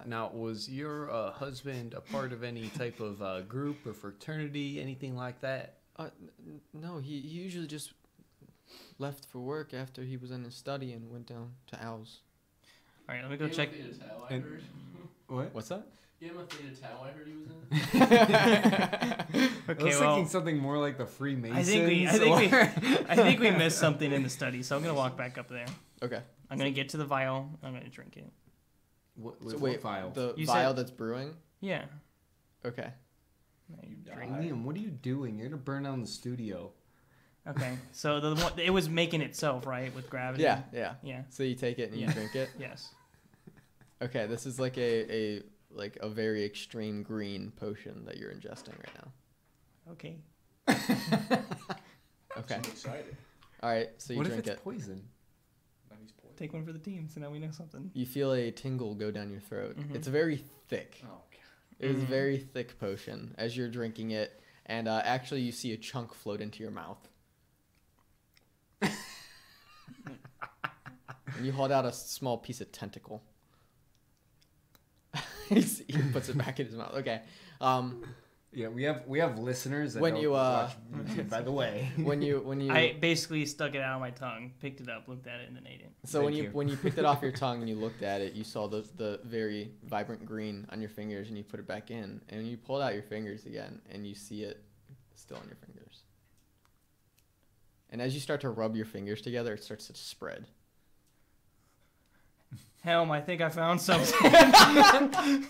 Now, was your husband a part of any type of group or fraternity, anything like that? No, he usually just left for work after he was in his study and went down to Owl's. Alright, let me go check. Theta Tau, I And- heard. What? What's that? Gamma Theta Tau, I heard he was in. I Okay, was well, thinking something more like the Freemasons. I think we missed something in the study, so I'm gonna walk back up there. Okay. I'm gonna get to the vial. I'm gonna drink it. So wait, file? the You vial said- that's brewing? Yeah. Okay. You die. Liam, what are you doing? You're gonna burn down the studio. Okay, so the one, it was making itself, right, with gravity. Yeah. Yeah. So you take it and you Yeah. drink it? Yes. Okay, this is like a very extreme green potion that you're ingesting right now. Okay. Okay. I'm excited. All right, so you What if drink it's it. poison? Now he's poisoned. Take one for the team, so now we know something. You feel a tingle go down your throat. Mhm. It's very thick. Oh, God. It is a Mhm. very thick potion as you're drinking it, and actually you see a chunk float into your mouth. And you hold out a small piece of tentacle. he puts it back in his mouth. Okay. Yeah, we have listeners that When don't you, watch YouTube, by the way. When you I basically stuck it out of my tongue, picked it up, looked at it, and then ate it. So Thank when you you. when you picked it off your tongue and you looked at it, you saw the very vibrant green on your fingers, and you put it back in, and you pulled out your fingers again, and you see it still on your fingers. And as you start to rub your fingers together, it starts to spread. Helm, I think I found something.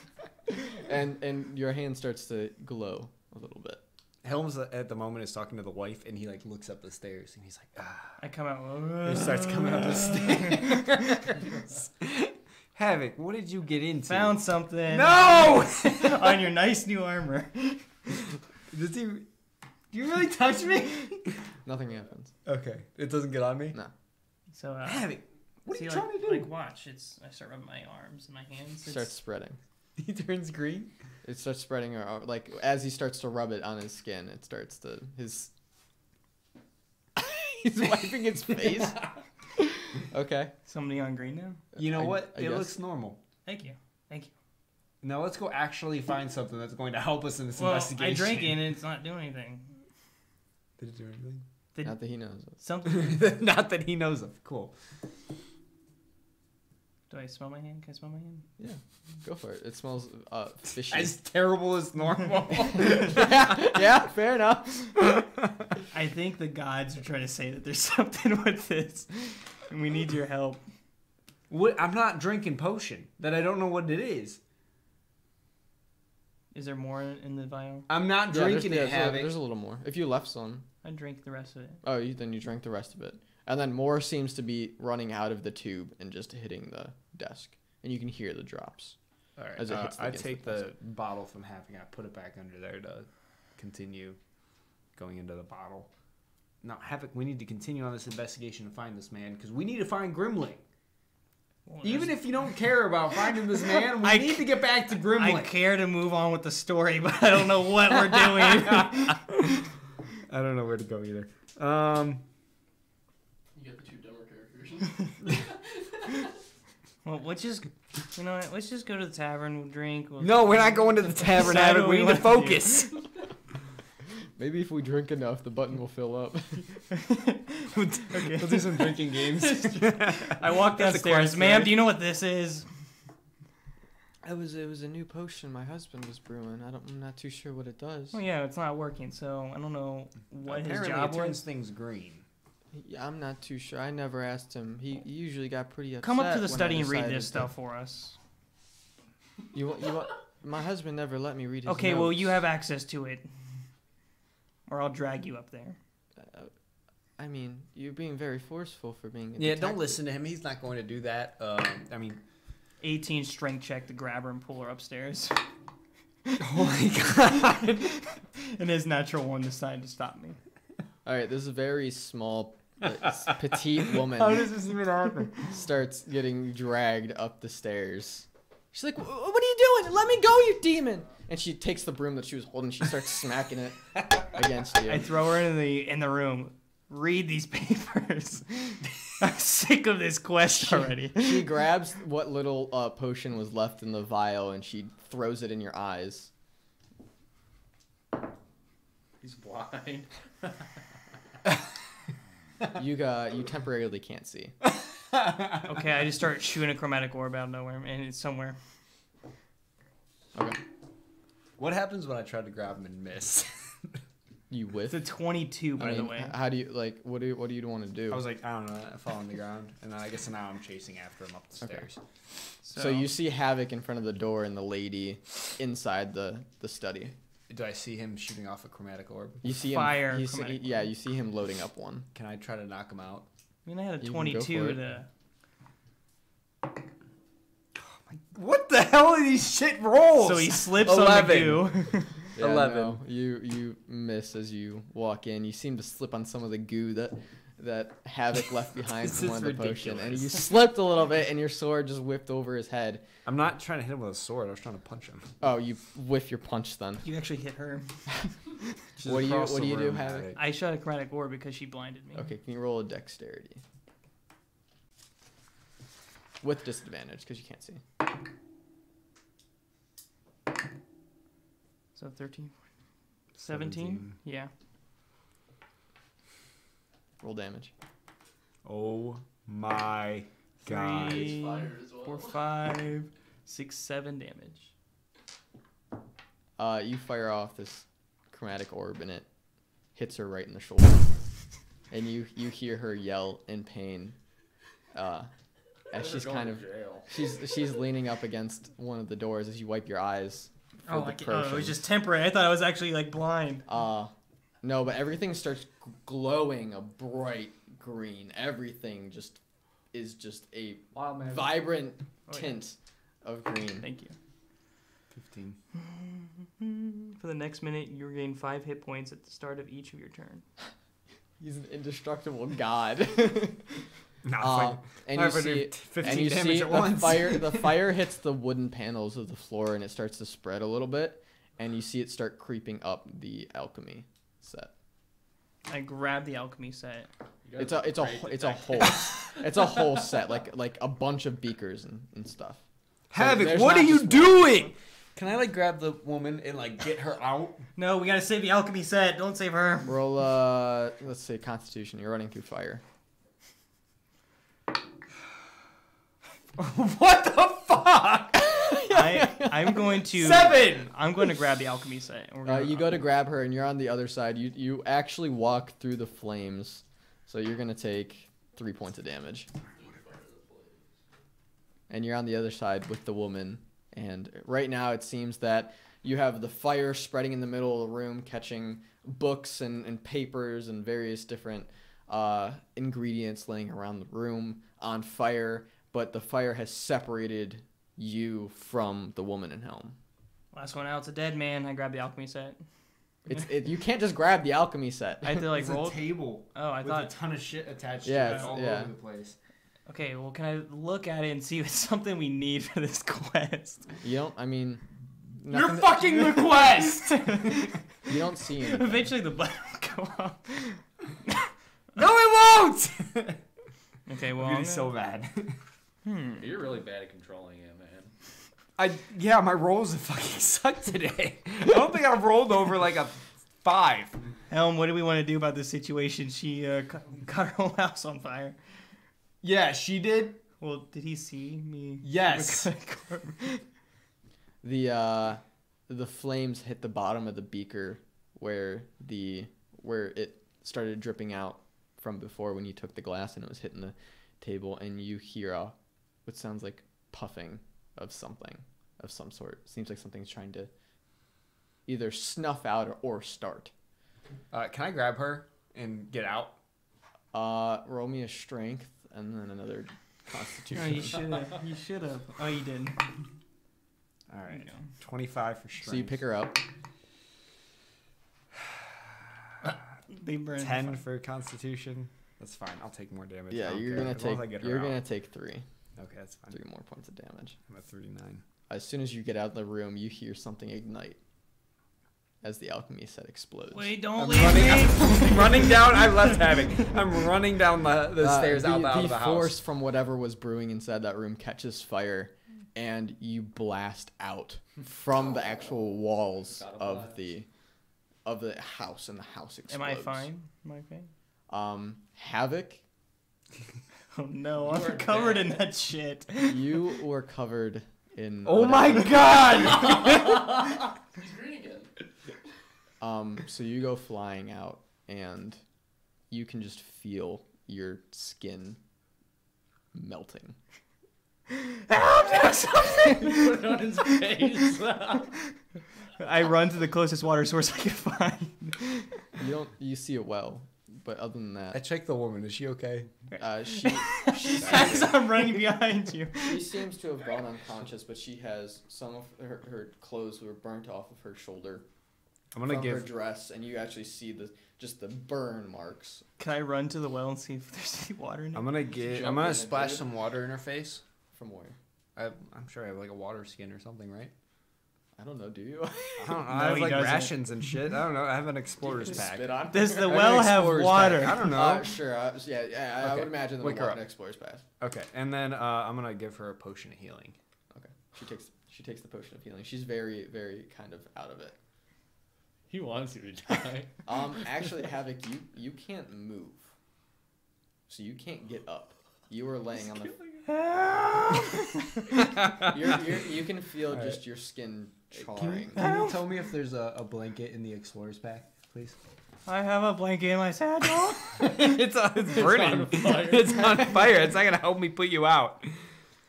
And your hand starts to glow a little bit. Helm's at the moment is talking to the wife, and he like looks up the stairs, and he's like, ah. I come out. He starts coming up the stairs. Havok, what did you get into? Found something. No! On your nice new armor. Does he? Do you really touch me? Nothing happens. Okay, it doesn't get on me. No. So, Havok, what are see, you like, trying to do? Like, watch. I start rubbing my arms and my hands. It starts spreading. He turns green. It starts spreading, like as he starts to rub it on his skin, it starts to his. He's wiping his face. Okay. Somebody on green now? You know I- what? I It guess. looks normal. Thank you. Thank you. Now let's go actually find something that's going to help us in this Well, investigation. I drank it and it's not doing anything. Did it do anything? Did Not that he knows it. something? Not that he knows of. Cool. Do I smell my hand? Can I smell my hand? Yeah, go for it. It smells fishy. As terrible as normal. yeah, fair enough. I think the gods are trying to say that there's something with this, and we need your help. What? I'm not drinking potion that I don't know what it is. Is there more in the vial? I'm not drinking it, Havok. There's a little more. If you left some. I drank the rest of it. Oh, then you drank the rest of it. And then more seems to be running out of the tube and just hitting the desk. And you can hear the drops. All right. As it hits I against take the the bottle from Havok. I put it back under there to continue going into the bottle. Now, Havok, we need to continue on this investigation to find this man because we need to find Grimlick. Well, Even if you don't care about finding this man, we need to get back to Grimlick. I care to move on with the story, but I don't know what we're doing. I don't know where to go either. You get the two dumber characters. Well, let's just go to the tavern. We'll drink. No, we're not going to the tavern, Decide Havok. what We we need to want to do. focus. Maybe if we drink enough, the button will fill up. Okay. We'll do some drinking games. I walk That's a downstairs. quest, Ma'am, right? do you know what this is? It was a new potion my husband was brewing. I'm not too sure what it does. Oh yeah, it's not working, so I don't know what Apparently his job it turns was. things green. I'm not too sure. I never asked him. He usually got pretty upset. Come up to the when I study and read decided this to- stuff for us. You want? My husband never let me read his Okay, well notes. you have access to it, or I'll drag you up there. I mean, you're being very forceful for being. Yeah, don't listen to him. He's not going to do that. 18 strength check to grab her and pull her upstairs. Oh my god. And his natural one decided to stop me. All right, this very small, petite woman How does this even happen? starts getting dragged up the stairs. She's like, "What are you doing? Let me go, you demon!" And she takes the broom that she was holding. She starts smacking it against you. I throw her in the room. Read these papers. I'm sick of this quest already. She grabs what little potion was left in the vial and she throws it in your eyes. He's blind. You temporarily can't see. Okay, I just start shooting a chromatic orb out of nowhere, and it's somewhere. Okay. What happens when I try to grab him and miss? You whiff. It's a 22, by the way. How do you what do you want to do? I was like, I don't know. I fall on the ground, and then I guess now I'm chasing after him up the Okay. stairs. So you see Havok in front of the door and the lady inside the study. Do I see him shooting off a chromatic orb? You see Fire him. chromatic Yeah, you see him loading up one. Can I try to knock him out? I mean, I had a You can go 22 for it. to... What the hell are these shit rolls? So he slips on the 11. goo. Yeah, 11. no, you miss as you walk in. You seem to slip on some of the goo that Havok left behind This from is one of the potion, and ridiculous. you slipped a little bit, and your sword just whipped over his head. I'm not trying to hit him with a sword. I was trying to punch him. Oh, you whiff your punch then. You actually hit her. What do you do, Havok? I shot a chromatic orb because she blinded me. Okay, can you roll a dexterity? With disadvantage, because you can't see. So 13, 17? Yeah. Roll damage. Oh my god. 3, Fire as well. 4, 5, 6, 7 damage. You fire off this chromatic orb, and it hits her right in the shoulder. And you hear her yell in pain. As she's kind of she's leaning up against one of the doors as you wipe your eyes. For the It potion. was just temporary. I thought I was actually like blind. No, but everything starts glowing a bright green. Everything is just a vibrant tint of green. Thank you. 15. For the next minute, you regain 5 hit points at the start of each of your turn. He's an indestructible god. Nah, And you see, 15 damage at once. the fire hits the wooden panels of the floor, and it starts to spread a little bit, and you see it start creeping up the alchemy set. I grab the alchemy set. It's a whole set, like a bunch of beakers and stuff. So Havok, there's what not are you just one. doing? Can I grab the woman and get her out? No, we gotta save the alchemy set. Don't save her. Roll let's say Constitution. You're running through fire. What the fuck? I'm going to 7. I'm going to grab the alchemy set. And we're gonna, You go to grab her, and you're on the other side. You actually walk through the flames, so you're gonna take 3 points of damage. And you're on the other side with the woman. And right now, it seems that You have the fire spreading in the middle of the room, catching books and papers and various different ingredients laying around the room on fire, but the fire has separated you from the woman in Helm. Last one out's a dead man. I grabbed the alchemy set. You can't just grab the alchemy set. I had to like It's roll. a table. Oh, I with thought. a ton of shit attached Yeah, to it it's- all yeah. over the place. Okay, well, can I look at it and see if it's something we need for this quest? You don't. I mean, You're nothing fucking the quest! you don't see anything. Eventually, the button will go off. No, it won't! Okay, well, I'm I'm getting so mad. You're really bad at controlling it, man. Yeah, my rolls have fucking sucked today. I don't think I've rolled over like a 5. Helm, what do we want to do about this situation? She got her whole house on fire. Yeah, she did. Well, did he see me? Yes. The flames hit the bottom of the beaker where it started dripping out from before when you took the glass and it was hitting the table, and you hear what sounds like puffing of something of some sort. Seems like something's trying to either snuff out or start. Can I grab her and get out? Roll me a strength and then another constitution. Oh, you should have. You should have. Oh, you didn't. All right. You know. 25 for strength. So you pick her up. They burn. 10 for constitution. That's fine. I'll take more damage. I Yeah, don't you're care, gonna as long as I get her out. take 3 Okay, that's fine. more points of damage. I'm at 39. As soon as you get out of the room, you hear something ignite as the alchemy set explodes. Wait, don't I'm leave running, me. I'm running down. I left Havok. I'm running down the stairs out of the force house. from whatever was brewing inside that room catches fire, and you blast out from the actual walls of the house, and the house explodes. Am I fine? Am I fine? Havok, Oh no, You I'm are covered dead. in that shit. you were covered in. Oh my whatever. god! He's green again. So you go flying out, and you can just feel your skin melting. Put it on his face. I run to the closest water source I can find. You see it well, but other than I that, checked the woman. Is she okay? As I'm running behind you. she seems to have gone unconscious, but she has some of her clothes were burnt off of her shoulder I'm gonna from her give. dress, and you actually see the burn marks. Can I run to the well and see if there's any water in it? I'm gonna give. Jump I'm in gonna and splash do it. some water in her face. From where? I'm sure I have like a water skin or something, right? I don't know. Do you? I don't know. No, I have he like doesn't. rations and shit. I don't know. I have an explorer's pack. Spit on. Does the I have an well have explorer's water? pack. I don't know. Sure. I Okay. would imagine that Wake her an up. explorer's pass. Okay, and then I'm gonna give her a potion of healing. Okay. She takes the potion of healing. She's very, very kind of out of it. He wants you to die. Actually, Havok, you can't move, so you can't get up. You are laying on the. You can feel just your skin charring. Can you tell me if there's a blanket in the explorer's pack, please? I have a blanket in my satchel. it's burning. on fire. It's on fire. It's not gonna help me put you out.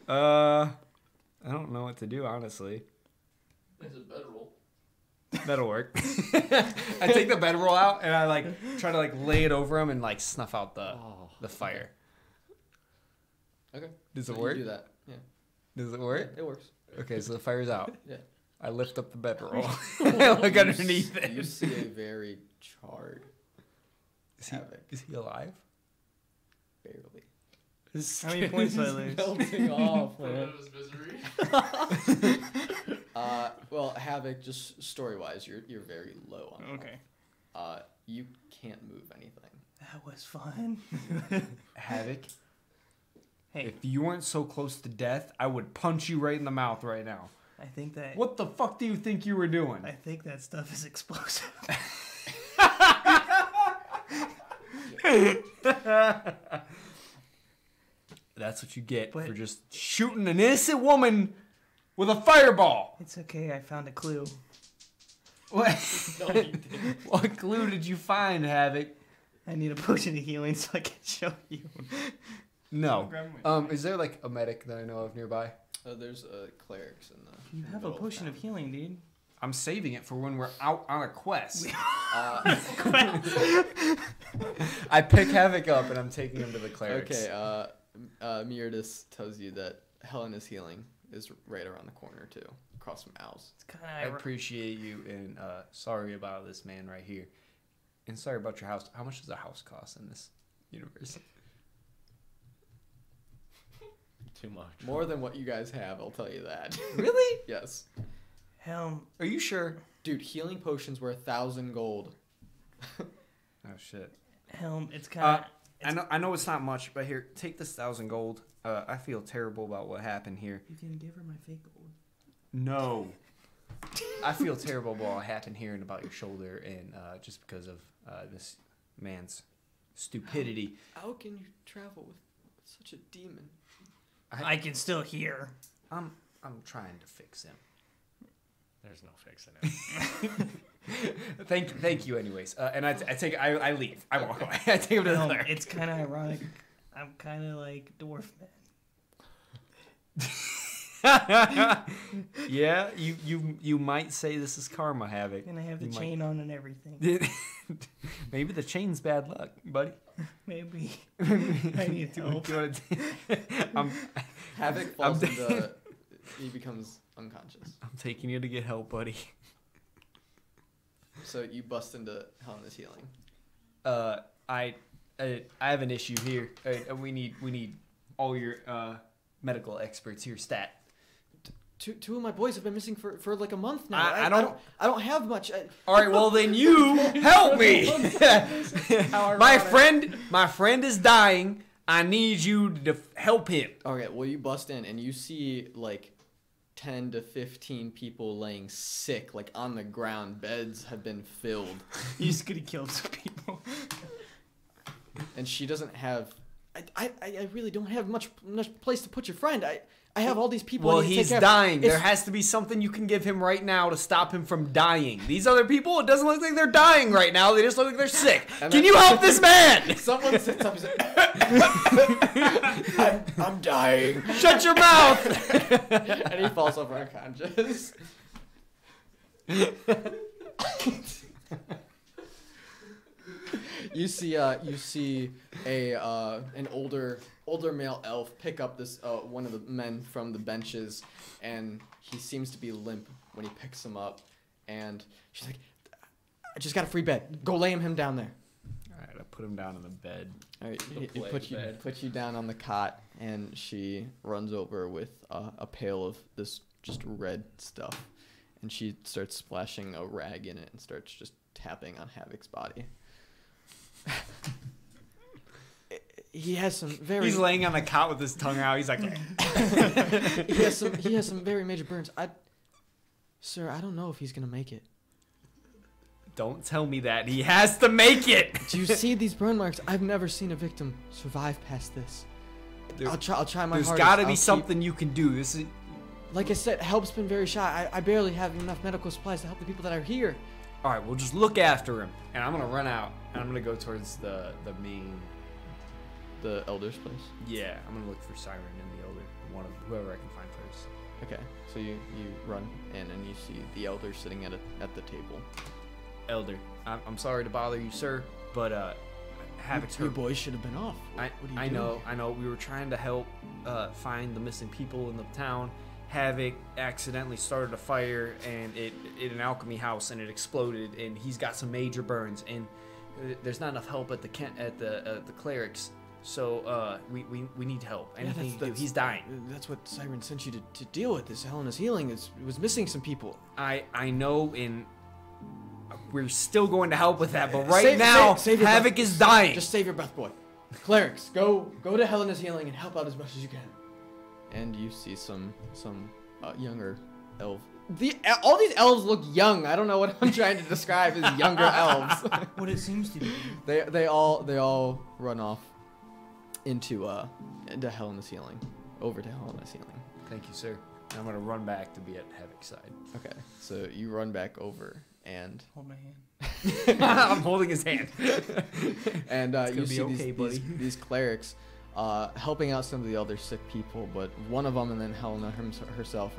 I don't know what to do, honestly. It's a bedroll. That'll work. I take the bedroll out and I like try to like lay it over him and like snuff out the fire. Okay. Does So it you work? do that. Yeah. Does it work? It works. Okay, so the fire's out. Yeah. I lift up the bedroll. I look underneath You it. see a very charred Havok. Is he alive? Barely. How many points do I lose? Melting off, Put man. out of his misery. Well, Havok, just story-wise, you're very low on health. Okay. You can't move anything. That was fun. Havok, Hey, if you weren't so close to death, I would punch you right in the mouth right now. I think that. What the fuck do you think you were doing? I think that stuff is explosive. That's what you get But- for just shooting an innocent woman with a fireball. It's okay. I found a clue. What? No, you didn't. What clue did you find, Havok? I need a potion of healing so I can show you. No. Is there like a medic that I know of nearby? There's clerics in the. You have a potion of healing, dude. I'm saving it for when we're out on a quest. I pick Havok up and I'm taking him to the clerics. Okay, Meredith tells you that Helena's healing is right around the corner too, across from Al's. It's kind I of appreciate you, and sorry about this man right here. And sorry about your house. How much does a house cost in this universe? Too much. More than what you guys have, I'll tell you that. Really? Yes. Helm. Are you sure? Dude, healing potions were 1,000 gold. Oh shit. Helm. It's kind of. I know it's not much, but here, take this 1,000 gold. I feel terrible about what happened here. You can give her my fake gold. No. I feel terrible about what happened here and about your shoulder, and just because of this man's stupidity. How can you travel with such a demon? I can still hear. I'm trying to fix him. There's no fixing it. Thank you, anyways. And I leave. I walk away. I take him to the Helm, cleric. it's kind of ironic. I'm kind of like Dwarf Man. Yeah, you might say this is karma, Havok. And I have the You might- chain on and everything. Maybe the chain's bad luck, buddy. Maybe. I need help. Havok falls into... He becomes unconscious. I'm taking you to get help, buddy. So you bust into Helena's healing. I have an issue here. We need all your medical experts here. Stat. Two of my boys have been missing for like a month now. I don't have much. All right, well then you help me. my friend is dying. I need you to help him. Okay, well you bust in and you see like 10 to 15 people laying sick, like on the ground. Beds have been filled. You just could have killed some people. And she doesn't have. I really don't have much place to put your friend. I have all these people. Well, I need to he's take care of. dying. There has to be something you can give him right now to stop him from dying. These other people, it doesn't look like they're dying right now. They just look like they're sick. And Can you help this man? Someone sits up and says, I'm dying. Shut your mouth. And he falls over unconscious. You see an older male elf pick up this one of the men from the benches, and he seems to be limp when he picks him up. And she's like, "I just got a free bed. Go lay him down there." All right, I put him down on the bed. All right, The he plague bed. puts you down on the cot, and she runs over with a pail of this just red stuff, and she starts splashing a rag in it and starts just tapping on Havok's body. He has some very. He's laying on the cot with his tongue out. He's like, he has some very major burns. Sir, I don't know if he's gonna make it. don't tell me that. He has to make it. Do you see these burn marks? I've never seen a victim survive past this. I'll try my hardest. There's got to I'll be keep- something you can do. This is. Like I said, help's been very shy. I barely have enough medical supplies to help the people that are here. All right, we'll just look after him, and I'm gonna run out, and I'm gonna go towards the main. The elder's place. Yeah, I'm gonna look for Siren and the Elder, one of whoever I can find first. Okay, so you run in and you see the elder sitting at the table. Elder, I'm sorry to bother you, sir, but Havok's You hurt. boys should have been off. What are you doing? I know. We were trying to help find the missing people in the town. Havok accidentally started a fire and it in an alchemy house, and it exploded, and he's got some major burns, and there's not enough help at the clerics. So we need help. Anything you do. He's dying. That's what Siren sent you to deal with. This Helena's healing was missing some people. I know, and we're still going to help with that, but right Save now your Havok breath. is dying. Just save your breath, boy. Clerics, go to Helena's healing and help out as much as you can. And you see some younger elf. All these elves look young. I don't know what I'm trying to describe as younger elves. What it seems to be. They all run off into Helena's healing, over to Helena's healing. Thank you, sir. And I'm gonna run back to be at Havok's side. Okay, so you run back over and Hold my hand. I'm holding his hand. and you be see okay, buddy. these clerics helping out some of the other sick people, but one of them and then Helena herself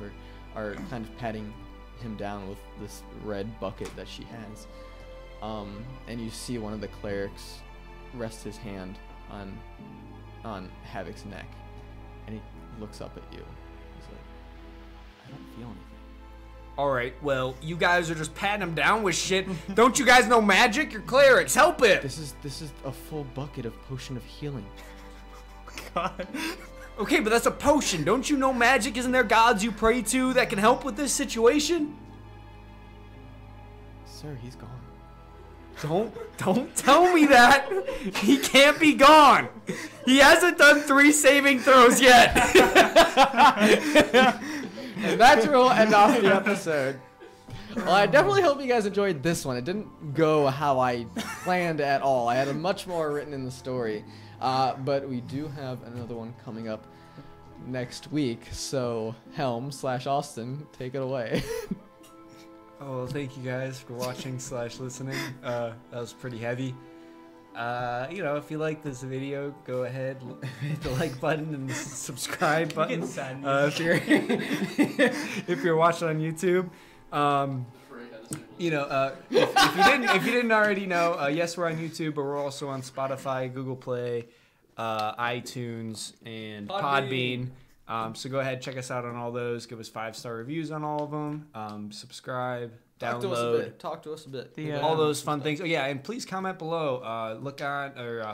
are kind of patting him down with this red bucket that she has. And you see one of the clerics rest his hand on Havok's neck, and he looks up at you. He's like, I don't feel anything. All right, well, you guys are just patting him down with shit. Don't you guys know magic? You're clerics. Help it. This is a full bucket of potion of healing. God. Okay, but that's a potion. Don't you know magic? Isn't there gods you pray to that can help with this situation? Sir, he's gone. Don't tell me that. He can't be gone. He hasn't done 3 saving throws yet. And that's where we'll end off the episode. Well, I definitely hope you guys enjoyed this one. It didn't go how I planned at all. I had a much more written in the story. But we do have another one coming up next week. So, Helm/Austin, take it away. Oh, well, thank you guys for watching / listening. That was pretty heavy. If you like this video, go ahead, hit the like button and the subscribe button. If you're watching on YouTube, if you didn't already know, yes, we're on YouTube, but we're also on Spotify, Google Play, iTunes, and Podbean. So go ahead, check us out on all those. Give us 5-star reviews on all of them. Subscribe, download. Talk to us a bit. All those fun things. Oh yeah, and please comment below.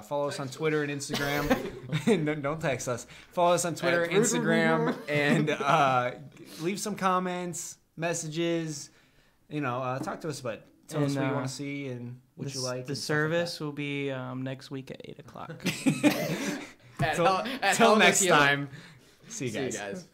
Follow us on Twitter and Instagram. Don't text us. Follow us on Twitter, Instagram, and leave some comments, messages. Talk to us about it. Tell us what you want to see and what you like. The service will be next week at 8 o'clock. Till next time. See you guys.